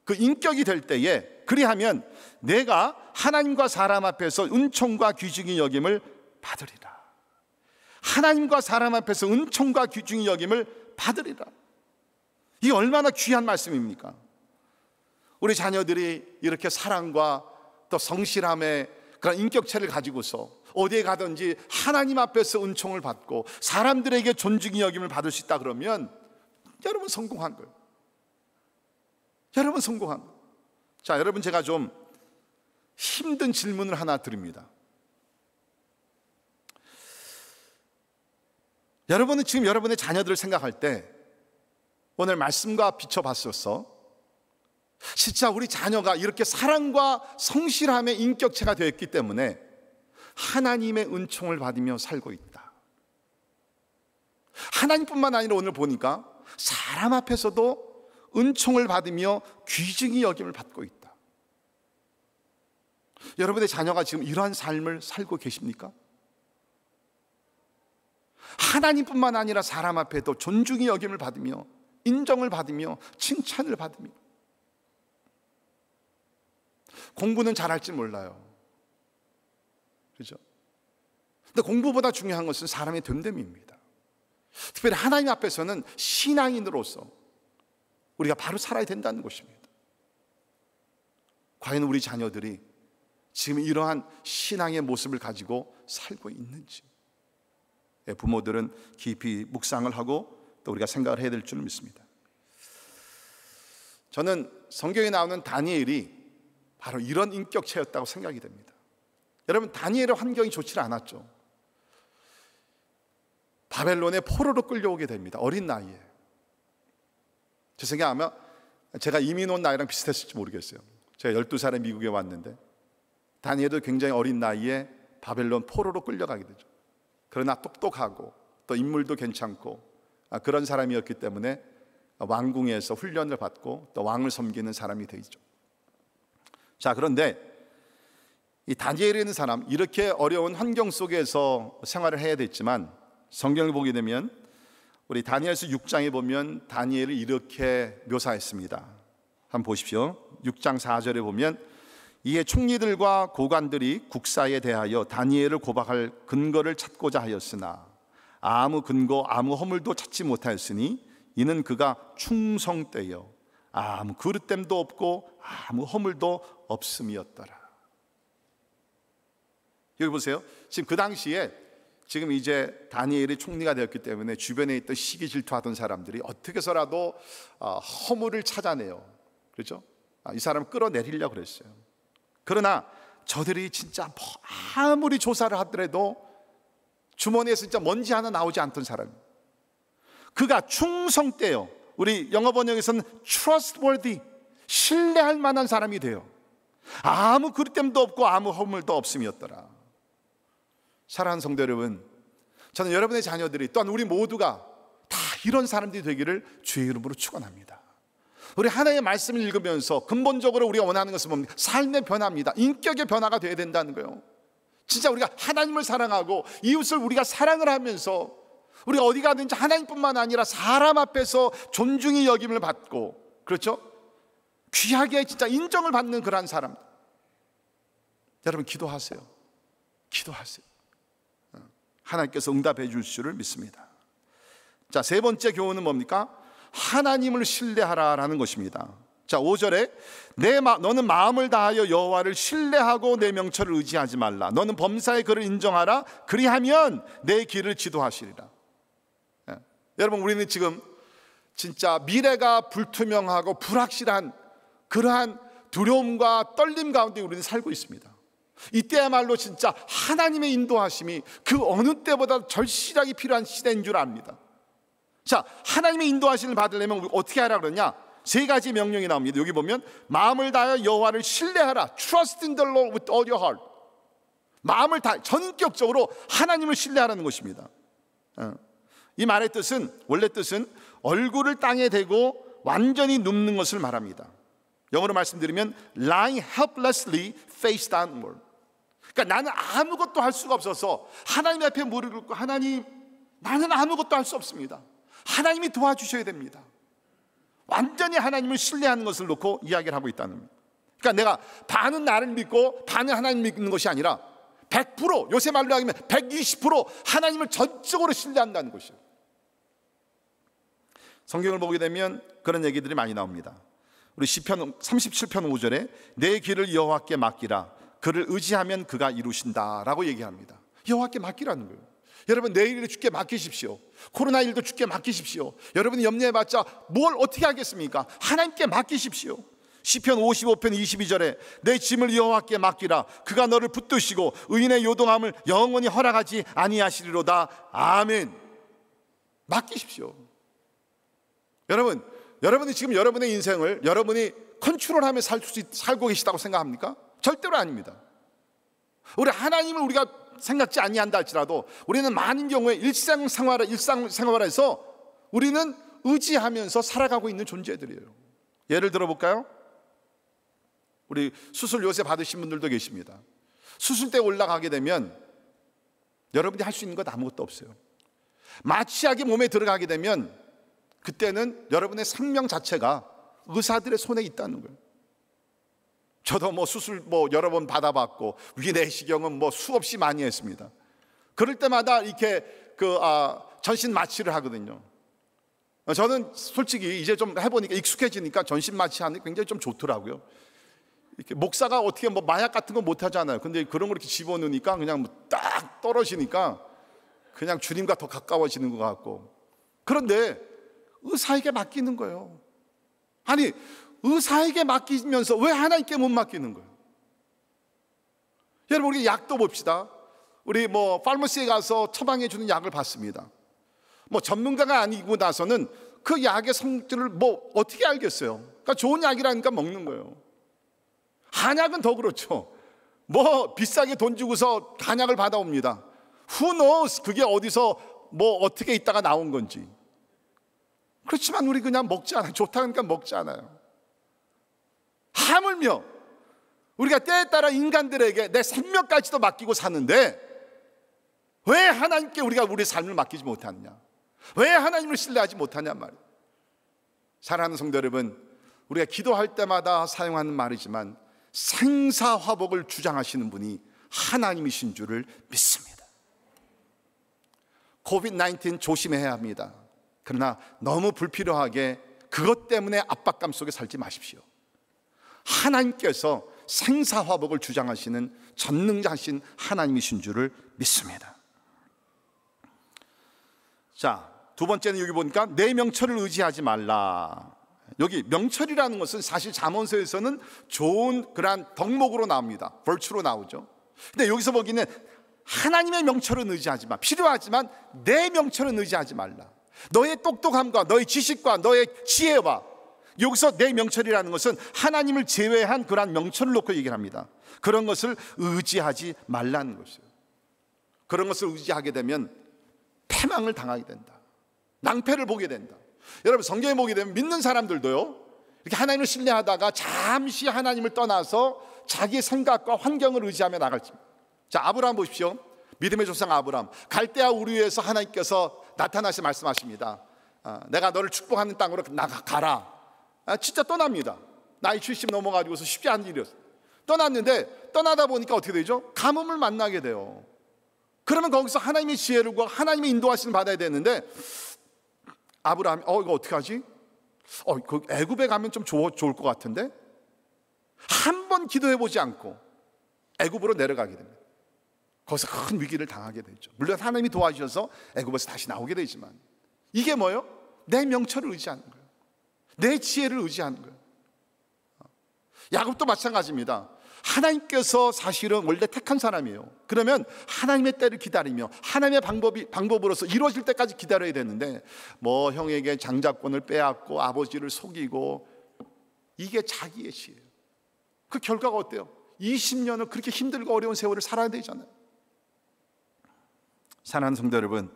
그 인격이 될 때에, 그리하면 내가 하나님과 사람 앞에서 은총과 귀중히 여김을 받으리라. 하나님과 사람 앞에서 은총과 귀중히 여김을 받으리라. 이게 얼마나 귀한 말씀입니까? 우리 자녀들이 이렇게 사랑과 또 성실함의 그런 인격체를 가지고서 어디에 가든지 하나님 앞에서 은총을 받고 사람들에게 존중이 여김을 받을 수 있다 그러면 여러분 성공한 거예요. 여러분 성공한 거예요. 자, 여러분, 제가 좀 힘든 질문을 하나 드립니다. 여러분은 지금 여러분의 자녀들을 생각할 때 오늘 말씀과 비춰봤었어. 진짜 우리 자녀가 이렇게 사랑과 성실함의 인격체가 되었기 때문에 하나님의 은총을 받으며 살고 있다. 하나님뿐만 아니라 오늘 보니까 사람 앞에서도 은총을 받으며 귀중히 여김을 받고 있다. 여러분의 자녀가 지금 이러한 삶을 살고 계십니까? 하나님뿐만 아니라 사람 앞에도 존중이 여김을 받으며 인정을 받으며 칭찬을 받으며. 공부는 잘할지 몰라요. 그렇죠? 근데 공부보다 중요한 것은 사람의 됨됨이입니다. 특별히 하나님 앞에서는 신앙인으로서 우리가 바로 살아야 된다는 것입니다. 과연 우리 자녀들이 지금 이러한 신앙의 모습을 가지고 살고 있는지, 부모들은 깊이 묵상을 하고 또 우리가 생각을 해야 될 줄 믿습니다. 저는 성경에 나오는 다니엘이 바로 이런 인격체였다고 생각이 됩니다. 여러분, 다니엘의 환경이 좋지 않았죠. 바벨론의 포로로 끌려오게 됩니다. 어린 나이에. 제 생각에 아마 제가 이민 온 나이랑 비슷했을지 모르겠어요. 제가 12살에 미국에 왔는데 다니엘도 굉장히 어린 나이에 바벨론 포로로 끌려가게 되죠. 그러나 똑똑하고 또 인물도 괜찮고 그런 사람이었기 때문에 왕궁에서 훈련을 받고 또 왕을 섬기는 사람이 되죠. 자, 그런데 이 다니엘이라는 사람, 이렇게 어려운 환경 속에서 생활을 해야 됐지만 성경을 보게 되면 우리 다니엘서 6장에 보면 다니엘을 이렇게 묘사했습니다. 한번 보십시오. 6장 4절에 보면 이에 총리들과 고관들이 국사에 대하여 다니엘을 고박할 근거를 찾고자 하였으나 아무 근거 아무 허물도 찾지 못하였으니 이는 그가 충성되어 아무 그릇됨도 없고 아무 허물도 없음이었더라. 여기 보세요. 지금 그 당시에 지금 이제 다니엘이 총리가 되었기 때문에 주변에 있던 시기 질투하던 사람들이 어떻게 해서라도 허물을 찾아내요. 그렇죠? 이 사람을 끌어내리려고 그랬어요. 그러나 저들이 진짜 아무리 조사를 하더라도 주머니에서 진짜 먼지 하나 나오지 않던 사람이에요. 그가 충성되어, 우리 영어 번역에서는 trustworthy, 신뢰할 만한 사람이 돼요. 아무 그릇됨도 없고 아무 허물도 없음이었더라. 사랑하는 성도 여러분, 저는 여러분의 자녀들이 또한 우리 모두가 다 이런 사람들이 되기를 주의 이름으로 축원합니다. 우리 하나님의 말씀을 읽으면서 근본적으로 우리가 원하는 것은 뭡니까? 삶의 변화입니다. 인격의 변화가 되어야 된다는 거예요. 진짜 우리가 하나님을 사랑하고 이웃을 우리가 사랑을 하면서 우리가 어디 가든지 하나님뿐만 아니라 사람 앞에서 존중의 여김을 받고, 그렇죠? 귀하게 진짜 인정을 받는 그러한 사람. 여러분 기도하세요. 기도하세요. 하나님께서 응답해 줄 줄을 믿습니다. 자, 세 번째 교훈은 뭡니까? 하나님을 신뢰하라라는 것입니다. 자, 5절에 너는 마음을 다하여 여호와를 신뢰하고 내 명철을 의지하지 말라. 너는 범사의 그를 인정하라. 그리하면 내 길을 지도하시리라. 여러분, 우리는 지금 진짜 미래가 불투명하고 불확실한 그러한 두려움과 떨림 가운데 우리는 살고 있습니다. 이때야말로 진짜 하나님의 인도하심이 그 어느 때보다 절실하게 필요한 시대인 줄 압니다. 자, 하나님의 인도하심을 받으려면 우리 어떻게 하라 그러냐? 세 가지 명령이 나옵니다. 여기 보면 마음을 다하여 여호와를 신뢰하라. Trust in the Lord with all your heart. 마음을 다 전격적으로 하나님을 신뢰하라는 것입니다. 이 말의 뜻은, 원래 뜻은 얼굴을 땅에 대고 완전히 눕는 것을 말합니다. 영어로 말씀드리면 lying helplessly face downward. 그러니까 나는 아무것도 할 수가 없어서 하나님 앞에 무릎을 꿇고, 하나님, 나는 아무것도 할 수 없습니다. 하나님이 도와주셔야 됩니다. 완전히 하나님을 신뢰하는 것을 놓고 이야기를 하고 있다는 겁니다. 그러니까 내가 반은 나를 믿고 반은 하나님 믿는 것이 아니라 100%, 요새 말로 하면 120% 하나님을 전적으로 신뢰한다는 것이에요. 성경을 보게 되면 그런 얘기들이 많이 나옵니다. 우리 시편 37편 5절에 내 길을 여호와께 맡기라. 그를 의지하면 그가 이루신다라고 얘기합니다. 여호와께 맡기라는 거예요. 여러분, 내일을 주께 맡기십시오. 코로나19도 주께 맡기십시오. 여러분이 염려해봤자 뭘 어떻게 하겠습니까? 하나님께 맡기십시오. 시편 55편 22절에 내 짐을 여호와께 맡기라. 그가 너를 붙드시고 의인의 요동함을 영원히 허락하지 아니하시리로다. 아멘. 맡기십시오. 여러분이 지금 여러분의 인생을 여러분이 컨트롤하며 살고 계시다고 생각합니까? 절대로 아닙니다. 우리 하나님을 우리가 생각지 아니한다 할지라도 우리는 많은 경우에 일상생활에서 우리는 의지하면서 살아가고 있는 존재들이에요. 예를 들어볼까요? 우리 수술 요새 받으신 분들도 계십니다. 수술대에 올라가게 되면 여러분이 할 수 있는 것 아무것도 없어요. 마취약이 몸에 들어가게 되면 그때는 여러분의 생명 자체가 의사들의 손에 있다는 거예요. 저도 수술 여러 번 받아봤고 위내시경은 수없이 많이 했습니다. 그럴 때마다 이렇게 전신 마취를 하거든요. 저는 솔직히 이제 좀 해보니까 익숙해지니까 전신 마취하는 게 굉장히 좀 좋더라고요. 이렇게 목사가 어떻게 마약 같은 거 못 하잖아요. 근데 그런 걸 이렇게 집어넣으니까 그냥 딱 떨어지니까 그냥 주님과 더 가까워지는 것 같고. 그런데 의사에게 맡기는 거예요. 아니, 의사에게 맡기면서 왜 하나님께 못 맡기는 거예요? 여러분, 우리 약도 봅시다. 우리 파르마시에 가서 처방해 주는 약을 받습니다. 전문가가 아니고 나서는 그 약의 성질을 뭐 어떻게 알겠어요? 그러니까 좋은 약이라니까 먹는 거예요. 한약은 더 그렇죠. 뭐 비싸게 돈 주고서 한약을 받아옵니다. Who knows? 그게 어디서 뭐 어떻게 있다가 나온 건지. 그렇지만 우리 그냥 먹지 않아요. 좋다니까 먹지 않아요. 하물며 우리가 때에 따라 인간들에게 내 생명까지도 맡기고 사는데 왜 하나님께 우리가 우리의 삶을 맡기지 못하느냐? 왜 하나님을 신뢰하지 못하냐 말이에요. 사랑하는 성도 여러분, 우리가 기도할 때마다 사용하는 말이지만 생사화복을 주장하시는 분이 하나님이신 줄을 믿습니다. 코비드-19 조심해야 합니다. 그러나 너무 불필요하게 그것 때문에 압박감 속에 살지 마십시오. 하나님께서 생사화복을 주장하시는 전능자신 하나님이신 줄을 믿습니다. 자, 두 번째는 여기 보니까 내 명철을 의지하지 말라. 여기 명철이라는 것은 사실 잠언서에서는 좋은 그러한 덕목으로 나옵니다. virtue로 나오죠. 근데 여기서 보기는 하나님의 명철은 의지하지 마. 필요하지만 내 명철은 의지하지 말라. 너의 똑똑함과 너의 지식과 너의 지혜와, 여기서 내 명철이라는 것은 하나님을 제외한 그러한 명철을 놓고 얘기를 합니다. 그런 것을 의지하지 말라는 것이에요. 그런 것을 의지하게 되면 패망을 당하게 된다. 낭패를 보게 된다. 여러분, 성경에 보게 되면 믿는 사람들도요, 이렇게 하나님을 신뢰하다가 잠시 하나님을 떠나서 자기의 생각과 환경을 의지하며 나갈지. 자, 아브라함 보십시오. 믿음의 조상 아브라함, 갈대아 우르에서 하나님께서 나타나시 말씀하십니다. 내가 너를 축복하는 땅으로 가라. 진짜 떠납니다. 나이 70 넘어가지고서 쉽지 않은 일이었어요. 떠났는데 떠나다 보니까 어떻게 되죠? 가뭄을 만나게 돼요. 그러면 거기서 하나님의 지혜를 구하고 하나님의 인도하심을 받아야 되는데, 아브라함이 이거 어떻게 하지? 그 애굽에 가면 좀 좋을 것 같은데, 한 번 기도해보지 않고 애굽으로 내려가게 됩니다. 거기서 큰 위기를 당하게 되죠. 물론 하나님이 도와주셔서 애굽에서 다시 나오게 되지만, 이게 뭐예요? 내 명철을 의지하는 거예요. 내 지혜를 의지하는 거예요. 야곱도 마찬가지입니다. 하나님께서 사실은 원래 택한 사람이에요. 그러면 하나님의 때를 기다리며 하나님의 방법으로서 이루어질 때까지 기다려야 되는데, 뭐 형에게 장자권을 빼앗고 아버지를 속이고, 이게 자기의 지혜예요. 그 결과가 어때요? 20년을 그렇게 힘들고 어려운 세월을 살아야 되잖아요. 사랑하는 성도 여러분,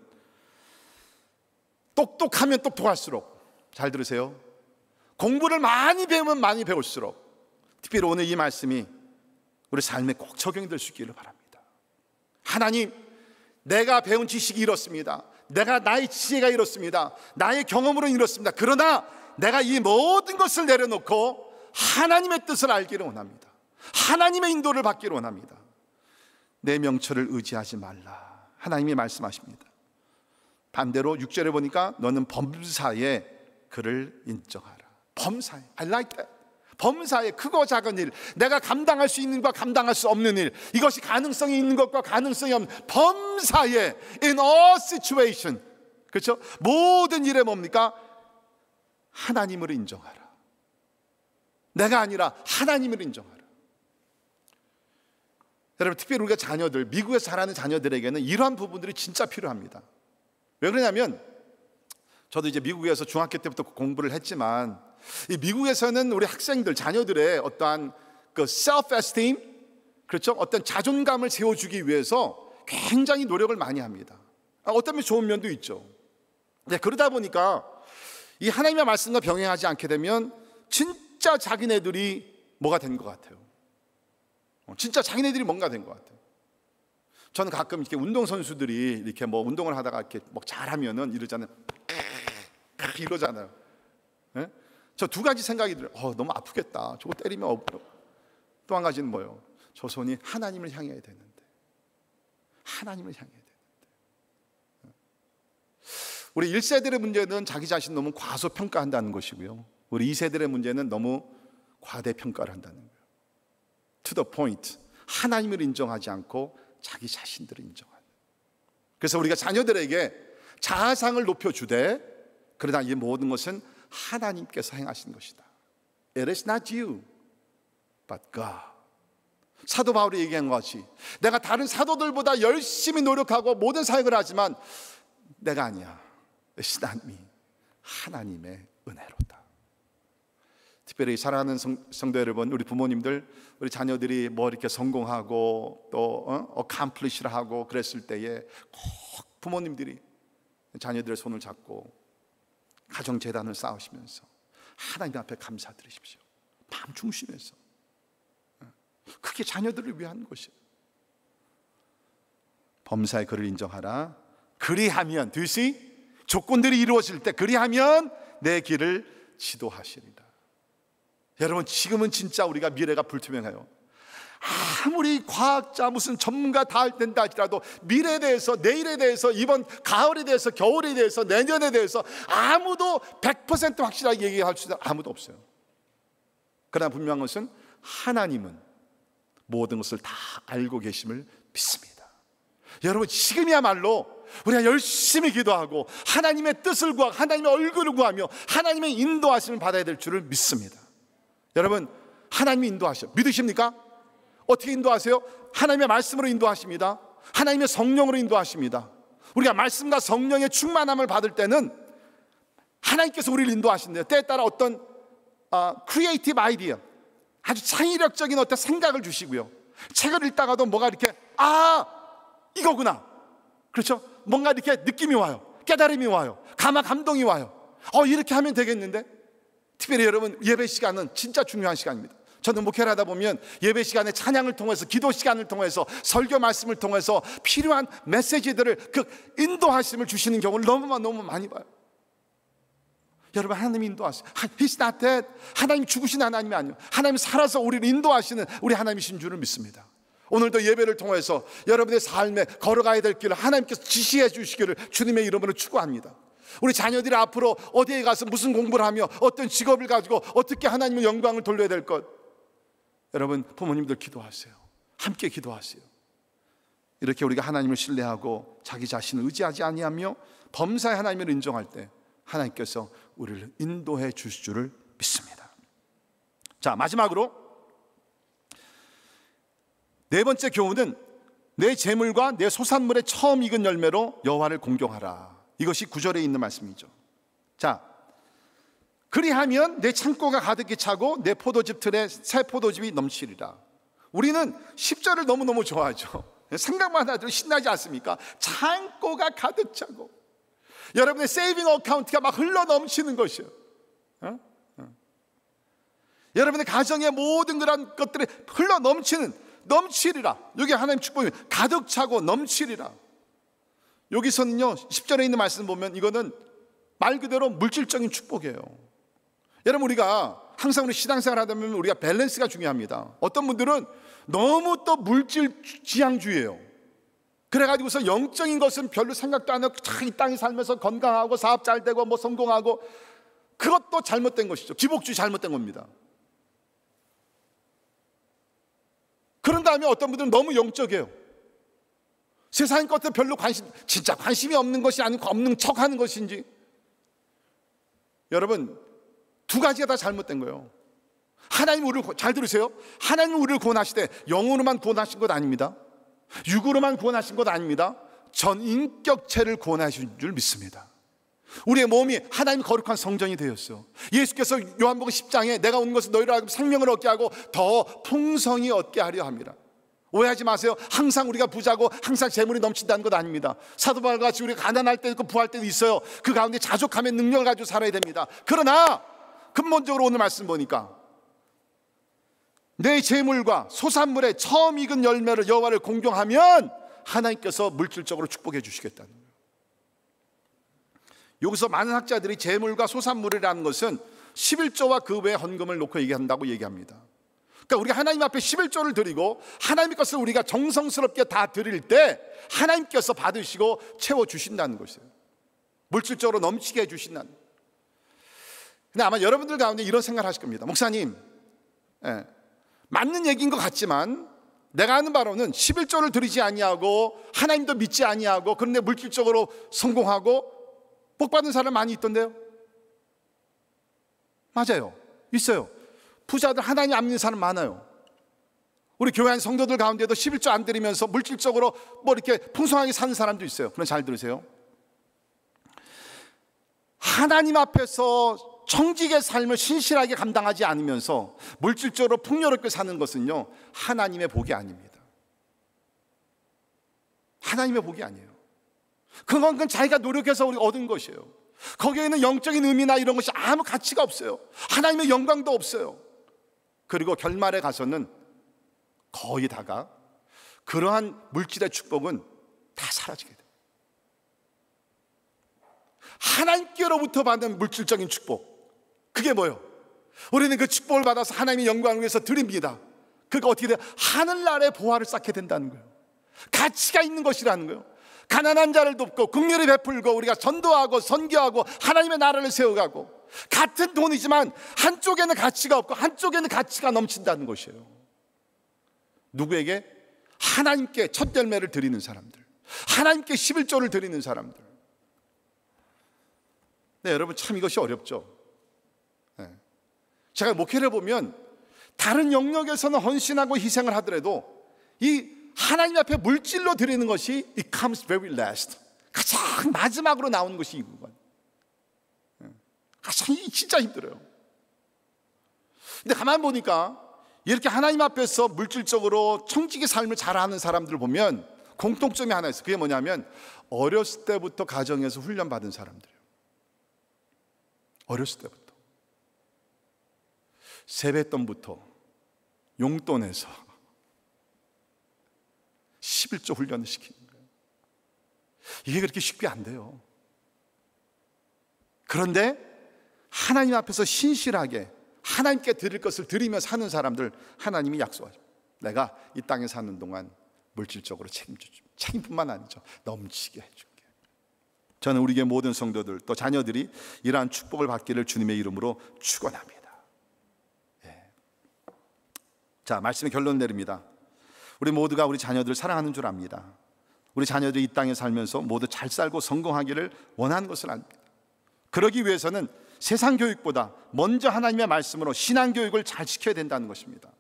똑똑하면 똑똑할수록, 잘 들으세요, 공부를 많이 배우면 많이 배울수록, 특별히 오늘 이 말씀이 우리 삶에 꼭 적용이 될 수 있기를 바랍니다. 하나님, 내가 배운 지식이 이렇습니다. 나의 지혜가 이렇습니다. 나의 경험으로는 이렇습니다. 그러나 내가 이 모든 것을 내려놓고 하나님의 뜻을 알기를 원합니다. 하나님의 인도를 받기를 원합니다. 내 명철을 의지하지 말라. 하나님이 말씀하십니다. 반대로 6절에 보니까 너는 범사에 그를 인정하라. 범사에, I like that. 범사에, 크고 작은 일, 내가 감당할 수 있는 것과 감당할 수 없는 일, 이것이 가능성이 있는 것과 가능성이 없는, 범사에, in all situation, 그렇죠? 모든 일에 뭡니까? 하나님을 인정하라. 내가 아니라 하나님을 인정하라. 여러분, 특별히 우리가 자녀들, 미국에서 자라는 자녀들에게는 이러한 부분들이 진짜 필요합니다. 왜 그러냐면, 저도 이제 미국에서 중학교 때부터 공부를 했지만, 이 미국에서는 우리 학생들, 자녀들의 어떠한 그 self-esteem, 그렇죠? 어떤 자존감을 세워주기 위해서 굉장히 노력을 많이 합니다. 어떤 면 좋은 면도 있죠. 네, 그러다 보니까 이 하나님의 말씀과 병행하지 않게 되면 진짜 자기네들이 뭐가 된 것 같아요. 진짜 자기네들이 뭔가 된 것 같아요. 저는 가끔 이렇게 운동선수들이 이렇게 뭐 운동을 하다가 이렇게 뭐 잘하면은 이러잖아요. 이러잖아요. 네? 저 두 가지 생각이 들어요. 너무 아프겠다. 저거 때리면. 또 한 가지는 뭐예요? 저 손이 하나님을 향해야 되는데. 하나님을 향해야 되는데. 우리 1세들의 문제는 자기 자신 너무 과소평가한다는 것이고요. 우리 2세들의 문제는 너무 과대평가를 한다는 거예요. To the point. 하나님을 인정하지 않고 자기 자신들을 인정하는. 그래서 우리가 자녀들에게 자아상을 높여주되, 그러나 이 모든 것은 하나님께서 행하신 것이다. It is not you, but God. 사도 바울이 얘기한 것이, 내가 다른 사도들보다 열심히 노력하고 모든 사역을 하지만 내가 아니야. It's not me. 하나님의 은혜로다. 특별히 사랑하는 성도 여러분, 우리 부모님들, 우리 자녀들이 뭐 이렇게 성공하고 또 accomplish를 하고 그랬을 때에 꼭 부모님들이 자녀들의 손을 잡고 가정재단을 쌓으시면서 하나님 앞에 감사드리십시오. 밤 중심에서. 그게 자녀들을 위한 것이에요. 범사의 그를 인정하라. 그리하면, 드시 조건들이 이루어질 때 그리하면 내 길을 지도하시리라. 여러분, 지금은 진짜 우리가 미래가 불투명해요. 아무리 과학자 무슨 전문가 다 된다 할지라도 미래에 대해서, 내일에 대해서, 이번 가을에 대해서, 겨울에 대해서, 내년에 대해서 아무도 100% 확실하게 얘기할 수 있는 아무도 없어요. 그러나 분명한 것은 하나님은 모든 것을 다 알고 계심을 믿습니다. 여러분, 지금이야말로 우리가 열심히 기도하고 하나님의 뜻을 구하고 하나님의 얼굴을 구하며 하나님의 인도하심을 받아야 될 줄을 믿습니다. 여러분, 하나님이 인도하셔. 믿으십니까? 어떻게 인도하세요? 하나님의 말씀으로 인도하십니다. 하나님의 성령으로 인도하십니다. 우리가 말씀과 성령의 충만함을 받을 때는 하나님께서 우리를 인도하신대요. 때에 따라 어떤 크리에이티브 아이디어, 아주 창의력적인 어떤 생각을 주시고요. 책을 읽다가도 뭐가 이렇게 이거구나, 그렇죠? 뭔가 이렇게 느낌이 와요. 깨달음이 와요. 감동이 와요. 이렇게 하면 되겠는데. 특별히 여러분, 예배 시간은 진짜 중요한 시간입니다. 저는 목회를 하다 보면 예배 시간에 찬양을 통해서, 기도 시간을 통해서, 설교 말씀을 통해서 필요한 메시지들을, 그 인도하심을 주시는 경우를 너무 많이 봐요. 여러분, 하나님이 인도하세요. He's not dead. 하나님 죽으신 하나님이 아니에요. 하나님이 살아서 우리를 인도하시는 우리 하나님이신 줄을 믿습니다. 오늘도 예배를 통해서 여러분의 삶에 걸어가야 될 길을 하나님께서 지시해 주시기를 주님의 이름으로 축원합니다. 우리 자녀들이 앞으로 어디에 가서 무슨 공부를 하며 어떤 직업을 가지고 어떻게 하나님의 영광을 돌려야 될 것, 여러분, 부모님들 기도하세요. 함께 기도하세요. 이렇게 우리가 하나님을 신뢰하고 자기 자신을 의지하지 아니하며 범사의 하나님을 인정할 때 하나님께서 우리를 인도해 주실 줄을 믿습니다. 자, 마지막으로 네 번째 교훈은 내 재물과 내 소산물의 처음 익은 열매로 여호와를 공경하라. 이것이 9절에 있는 말씀이죠. 자, 그리하면 내 창고가 가득히 차고 내 포도즙 틀에 새 포도즙이 넘치리라. 우리는 10절을 너무너무 좋아하죠. 생각만 해도 신나지 않습니까? 창고가 가득 차고 여러분의 세이빙 어카운트가 막 흘러 넘치는 것이에요. 여러분의 가정의 모든 그런 것들이 흘러 넘치리라. 여기 하나님 축복이 가득 차고 넘치리라. 여기서는요, 10절에 있는 말씀 보면 이거는 말 그대로 물질적인 축복이에요. 여러분, 우리가 항상 우리 신앙생활 하다 보면 우리가 밸런스가 중요합니다. 어떤 분들은 너무 또 물질 지향주의예요. 그래가지고서 영적인 것은 별로 생각도 안 하고 이 땅에 살면서 건강하고 사업 잘 되고 뭐 성공하고, 그것도 잘못된 것이죠. 기복주의 잘못된 겁니다. 그런 다음에 어떤 분들은 너무 영적이에요. 세상 것들 별로 진짜 관심이 없는 것이 아니고 없는 척 하는 것인지. 여러분, 두 가지가 다 잘못된 거예요. 하나님 우리를, 잘 들으세요, 하나님 우리를 구원하시되 영으로만 구원하신 것 아닙니다. 육으로만 구원하신 것 아닙니다. 전 인격체를 구원하신 줄 믿습니다. 우리의 몸이 하나님 거룩한 성전이 되었어요. 예수께서 요한복음 10장에 내가 온 것은 너희를 알고 생명을 얻게 하고 더 풍성히 얻게 하려 합니다. 오해하지 마세요. 항상 우리가 부자고 항상 재물이 넘친다는 것 아닙니다. 사도 바울과 같이 우리가 가난할 때도 있고 부할 때도 있어요. 그 가운데 자족함의 능력을 가지고 살아야 됩니다. 그러나 근본적으로 오늘 말씀 보니까 내 재물과 소산물의 처음 익은 열매를 여호와를 공경하면 하나님께서 물질적으로 축복해 주시겠다는 거예요. 여기서 많은 학자들이 재물과 소산물이라는 것은 11조와 그 외의 헌금을 놓고 얘기한다고 얘기합니다. 그러니까 우리가 하나님 앞에 11조를 드리고 하나님의 것을 우리가 정성스럽게 다 드릴 때 하나님께서 받으시고 채워주신다는 것이에요. 물질적으로 넘치게 해주신다는 거예요. 근데 아마 여러분들 가운데 이런 생각을 하실 겁니다. 목사님, 맞는 얘기인 것 같지만 내가 아는 바로는 11조를 드리지 아니하고 하나님도 믿지 아니하고 그런데 물질적으로 성공하고 복받은 사람 많이 있던데요. 맞아요, 있어요. 부자들 하나님 안 믿는 사람 많아요. 우리 교회 안 성도들 가운데도 11조 안 드리면서 물질적으로 뭐 이렇게 풍성하게 사는 사람도 있어요. 그럼 잘 들으세요. 하나님 앞에서 청직의 삶을 신실하게 감당하지 않으면서 물질적으로 풍요롭게 사는 것은요, 하나님의 복이 아닙니다. 하나님의 복이 아니에요. 그건 자기가 노력해서 우리가 얻은 것이에요. 거기에는 영적인 의미나 이런 것이 아무 가치가 없어요. 하나님의 영광도 없어요. 그리고 결말에 가서는 거의 다가 그러한 물질의 축복은 다 사라지게 돼요. 하나님께로부터 받는 물질적인 축복, 그게 뭐예요? 우리는 그 축복을 받아서 하나님의 영광을 위해서 드립니다. 그게 어떻게 돼요? 하늘나라의 보화를 쌓게 된다는 거예요. 가치가 있는 것이라는 거예요. 가난한 자를 돕고 긍휼히 베풀고 우리가 전도하고 선교하고 하나님의 나라를 세워가고, 같은 돈이지만 한쪽에는 가치가 없고 한쪽에는 가치가 넘친다는 것이에요. 누구에게? 하나님께 첫 열매를 드리는 사람들, 하나님께 11조를 드리는 사람들. 네, 여러분, 참 이것이 어렵죠. 네. 제가 목회를 보면 다른 영역에서는 헌신하고 희생을 하더라도 이 하나님 앞에 물질로 드리는 것이 it comes very last, 가장 마지막으로 나오는 것이 이 부분. 가장 진짜 힘들어요. 근데 가만 보니까 이렇게 하나님 앞에서 물질적으로 청직의 삶을 잘하는 사람들을 보면 공통점이 하나 있어요. 그게 뭐냐면 어렸을 때부터 가정에서 훈련받은 사람들이에요. 어렸을 때부터 세뱃돈부터 용돈에서 11조 훈련을 시키는 거예요. 이게 그렇게 쉽게 안 돼요. 그런데 하나님 앞에서 신실하게 하나님께 드릴 것을 드리며 사는 사람들, 하나님이 약속하죠. 내가 이 땅에 사는 동안 물질적으로 책임져줄게. 책임뿐만 아니죠, 넘치게 해줄게. 저는 우리 교회 모든 성도들 또 자녀들이 이러한 축복을 받기를 주님의 이름으로 축원합니다. 예. 자, 말씀의 결론 내립니다. 우리 모두가 우리 자녀들을 사랑하는 줄 압니다. 우리 자녀들이 이 땅에 살면서 모두 잘 살고 성공하기를 원하는 것을 압니다. 그러기 위해서는 세상 교육보다 먼저 하나님의 말씀으로 신앙 교육을 잘 시켜야 된다는 것입니다.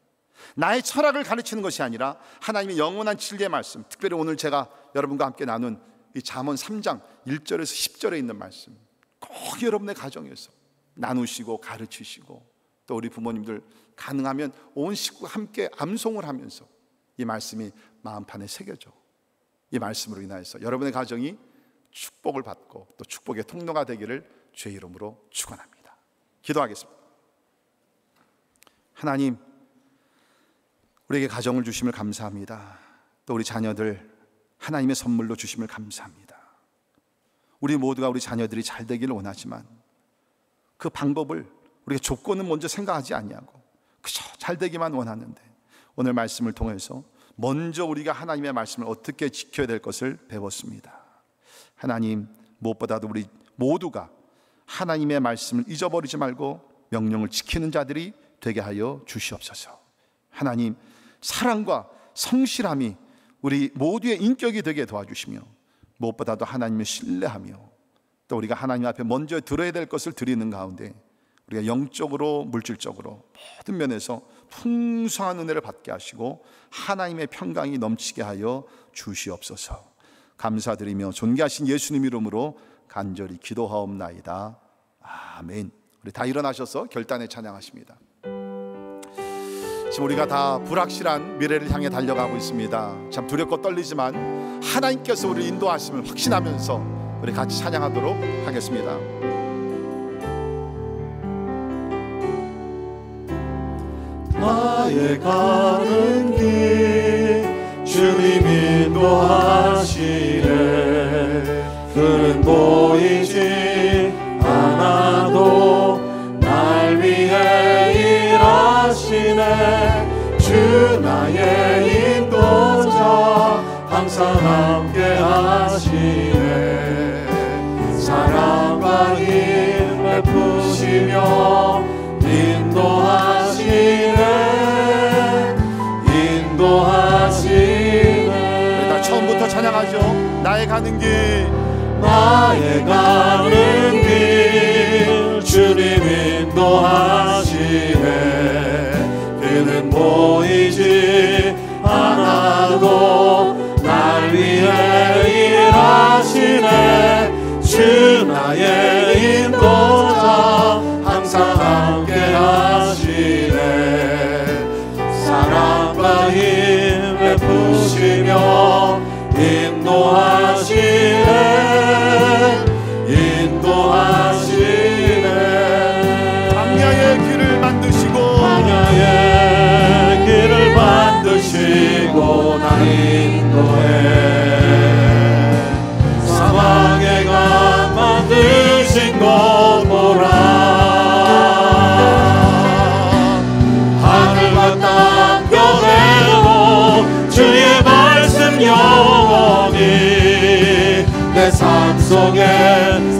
나의 철학을 가르치는 것이 아니라 하나님의 영원한 진리의 말씀, 특별히 오늘 제가 여러분과 함께 나눈 이 잠언 3장 1절에서 10절에 있는 말씀, 꼭 여러분의 가정에서 나누시고 가르치시고, 또 우리 부모님들 가능하면 온 식구가 함께 암송을 하면서 이 말씀이 마음판에 새겨져, 이 말씀으로 인하여서 여러분의 가정이 축복을 받고 또 축복의 통로가 되기를 주의 이름으로 축원합니다. 기도하겠습니다. 하나님, 우리에게 가정을 주심을 감사합니다. 또 우리 자녀들 하나님의 선물로 주심을 감사합니다. 우리 모두가 우리 자녀들이 잘 되기를 원하지만 그 방법을, 우리가 조건은 먼저 생각하지 아니하고 그저 잘 되기만 원하는데, 오늘 말씀을 통해서 먼저 우리가 하나님의 말씀을 어떻게 지켜야 될 것을 배웠습니다. 하나님, 무엇보다도 우리 모두가 하나님의 말씀을 잊어버리지 말고 명령을 지키는 자들이 되게 하여 주시옵소서. 하나님, 사랑과 성실함이 우리 모두의 인격이 되게 도와주시며, 무엇보다도 하나님을 신뢰하며 또 우리가 하나님 앞에 먼저 드려야 될 것을 드리는 가운데 우리가 영적으로 물질적으로 모든 면에서 풍성한 은혜를 받게 하시고 하나님의 평강이 넘치게 하여 주시옵소서. 감사드리며 존귀하신 예수님 이름으로 간절히 기도하옵나이다. 아멘. 우리 다 일어나셔서 결단에 찬양하십니다. 지금 우리가 다 불확실한 미래를 향해 달려가고 있습니다. 참 두렵고 떨리지만 하나님께서 우리를 인도하심을 확신하면서 우리 같이 찬양하도록 하겠습니다. 나의 가는 길 주님 인도하시네. 그는 보이지 않아도 날 위해 일하시네. 주 나의 인도자 항상 함께 하시네. 사랑과 힘 베푸시며 인도하시네. 다 처음부터 찬양하죠. 나의 가는 길, 나의 가는 길 주님 인도하시네. 그는 보이지 않아도 날 위해 일하시네. 주 나의 인도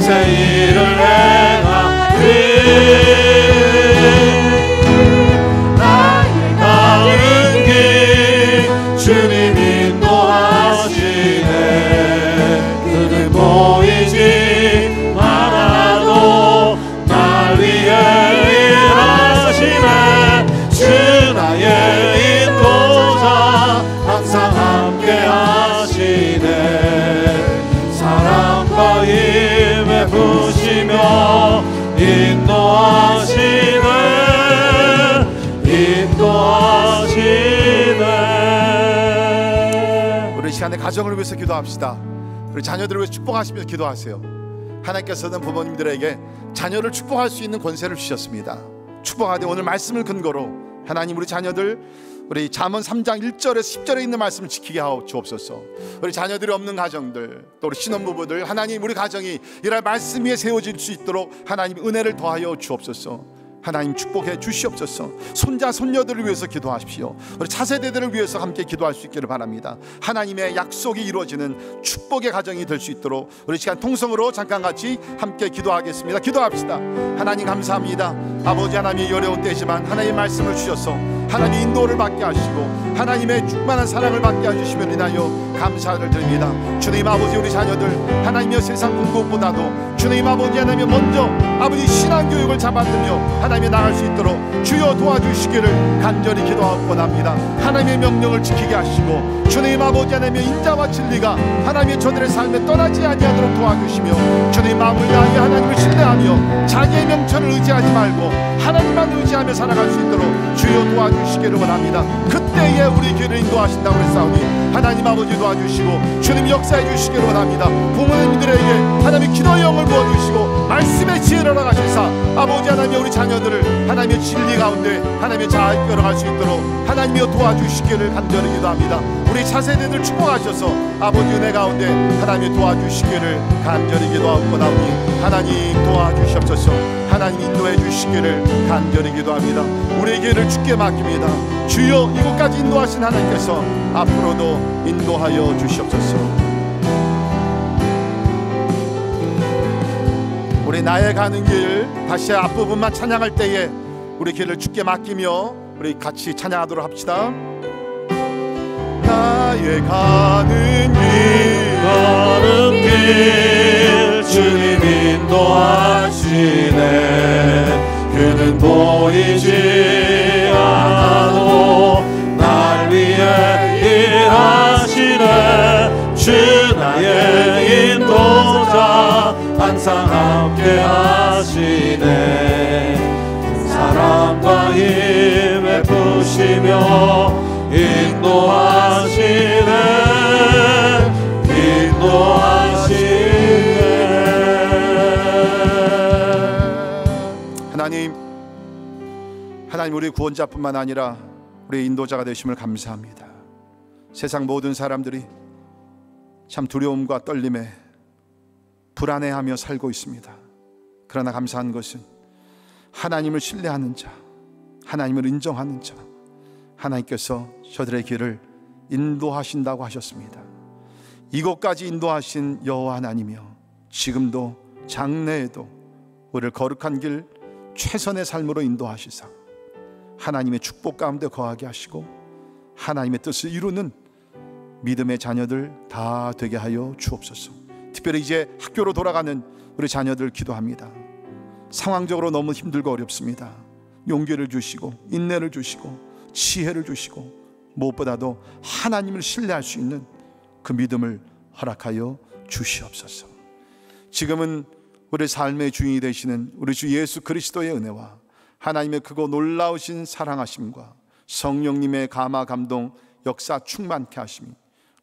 새 일을 행하리. 나의 가는 길 주님 인도하시네. 그는 보이지 않아도 날 위해 일하시네. 주 나의 인도자 항상 함께 하시네. 사랑과 힘에 부시며 인도하시네. 우리 시간에 가정을 위해서 기도합시다. 우리 자녀들을 위해서 축복하시면서 기도하세요. 하나님께서는 부모님들에게 자녀를 축복할 수 있는 권세를 주셨습니다. 축복하되 오늘 말씀을 근거로 하나님 우리 자녀들 우리 잠언 3장 1절에서 10절에 있는 말씀을 지키게 하옵 주옵소서. 우리 자녀들이 없는 가정들, 또 우리 신혼부부들, 하나님 우리 가정이 이날 말씀 위에 세워질 수 있도록 하나님 은혜를 더하여 주옵소서. 하나님 축복해 주시옵소서. 손자 손녀들을 위해서 기도하십시오. 우리 차세대들을 위해서 함께 기도할 수 있기를 바랍니다. 하나님의 약속이 이루어지는 축복의 가정이 될 수 있도록 우리 시간 통성으로 잠깐 같이 함께 기도하겠습니다. 기도합시다. 하나님 감사합니다. 아버지 하나님의 어려운 때지만 하나님의 말씀을 주셔서 하나님의 인도를 받게 하시고 하나님의 충만한 사랑을 받게 해주시면 인하여 감사를 드립니다. 주님 아버지 우리 자녀들 하나님의 세상 공부보다도 주님 아버지 하나님의 먼저 아버지 신앙교육을 잡아들며 하나님이 나갈 수 있도록 주여 도와주시기를 간절히 기도하고 원합니다. 하나님의 명령을 지키게 하시고 주님 아버지 하나님의 인자와 진리가 하나님의 저들의 삶에 떠나지 아니하도록 도와주시며 주님 마음을 다하여 하나님을 신뢰하며 자기의 명철을 의지하지 말고 하나님만 의지하며 살아갈 수 있도록 주여 도와주시기를 원합니다. 그때에 우리 길을 인도하신다고 그랬사오니 하나님 아버지 도와주시고 주님 역사해 주시기를 원합니다. 부모님들에게 하나님의 기도의 영을 부어주시고 말씀의 지혜를 허락하시사 아버지 하나님 우리 자녀들을 하나님의 진리 가운데 하나님의 잘 이끌어갈 수 있도록 하나님이여 도와주시기를 간절히 기도합니다. 우리 차세대들 축복하셔서 아버지 은혜 가운데 하나님이 도와주시기를 간절히 기도하고 나오니 하나님 도와주시옵소서. 하나님 인도해 주시기를 간절히 기도합니다. 우리의 길을 주께 맡깁니다. 주여 이곳까지 인도하신 하나님께서 앞으로도 인도하여 주시옵소서. 우리 나의 가는 길 다시 앞부분만 찬양할 때에 우리 길을 주께 맡기며 우리 같이 찬양하도록 합시다. 나의 가는 길 주님 인도하시네. 그는 보이지 않아도 날 위해 일하시네. 주 나의 인도자 항상 함께 하시네. 사랑과 힘에 부시며 인도하시네. 하나님 우리 구원자뿐만 아니라 우리 인도자가 되심을 감사합니다. 세상 모든 사람들이 참 두려움과 떨림에 불안해하며 살고 있습니다. 그러나 감사한 것은 하나님을 신뢰하는 자, 하나님을 인정하는 자, 하나님께서 저들의 길을 인도하신다고 하셨습니다. 이곳까지 인도하신 여호와 하나님이여 지금도 장래에도 우리를 거룩한 길 최선의 삶으로 인도하시사 하나님의 축복 가운데 거하게 하시고 하나님의 뜻을 이루는 믿음의 자녀들 다 되게 하여 주옵소서. 특별히 이제 학교로 돌아가는 우리 자녀들 기도합니다. 상황적으로 너무 힘들고 어렵습니다. 용기를 주시고 인내를 주시고 지혜를 주시고 무엇보다도 하나님을 신뢰할 수 있는 그 믿음을 허락하여 주시옵소서. 지금은 우리 삶의 주인이 되시는 우리 주 예수 그리스도의 은혜와 하나님의 크고 놀라우신 사랑하심과 성령님의 감화 감동 역사 충만케 하심이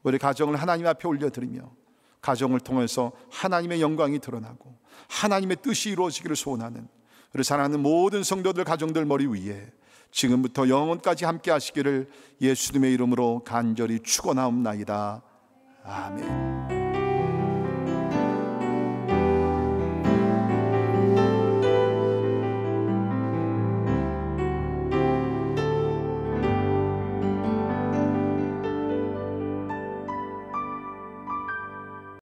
우리 가정을 하나님 앞에 올려드리며 가정을 통해서 하나님의 영광이 드러나고 하나님의 뜻이 이루어지기를 소원하는 우리 사랑하는 모든 성도들 가정들 머리 위에 지금부터 영원까지 함께 하시기를 예수님의 이름으로 간절히 축원하옵나이다. 아멘.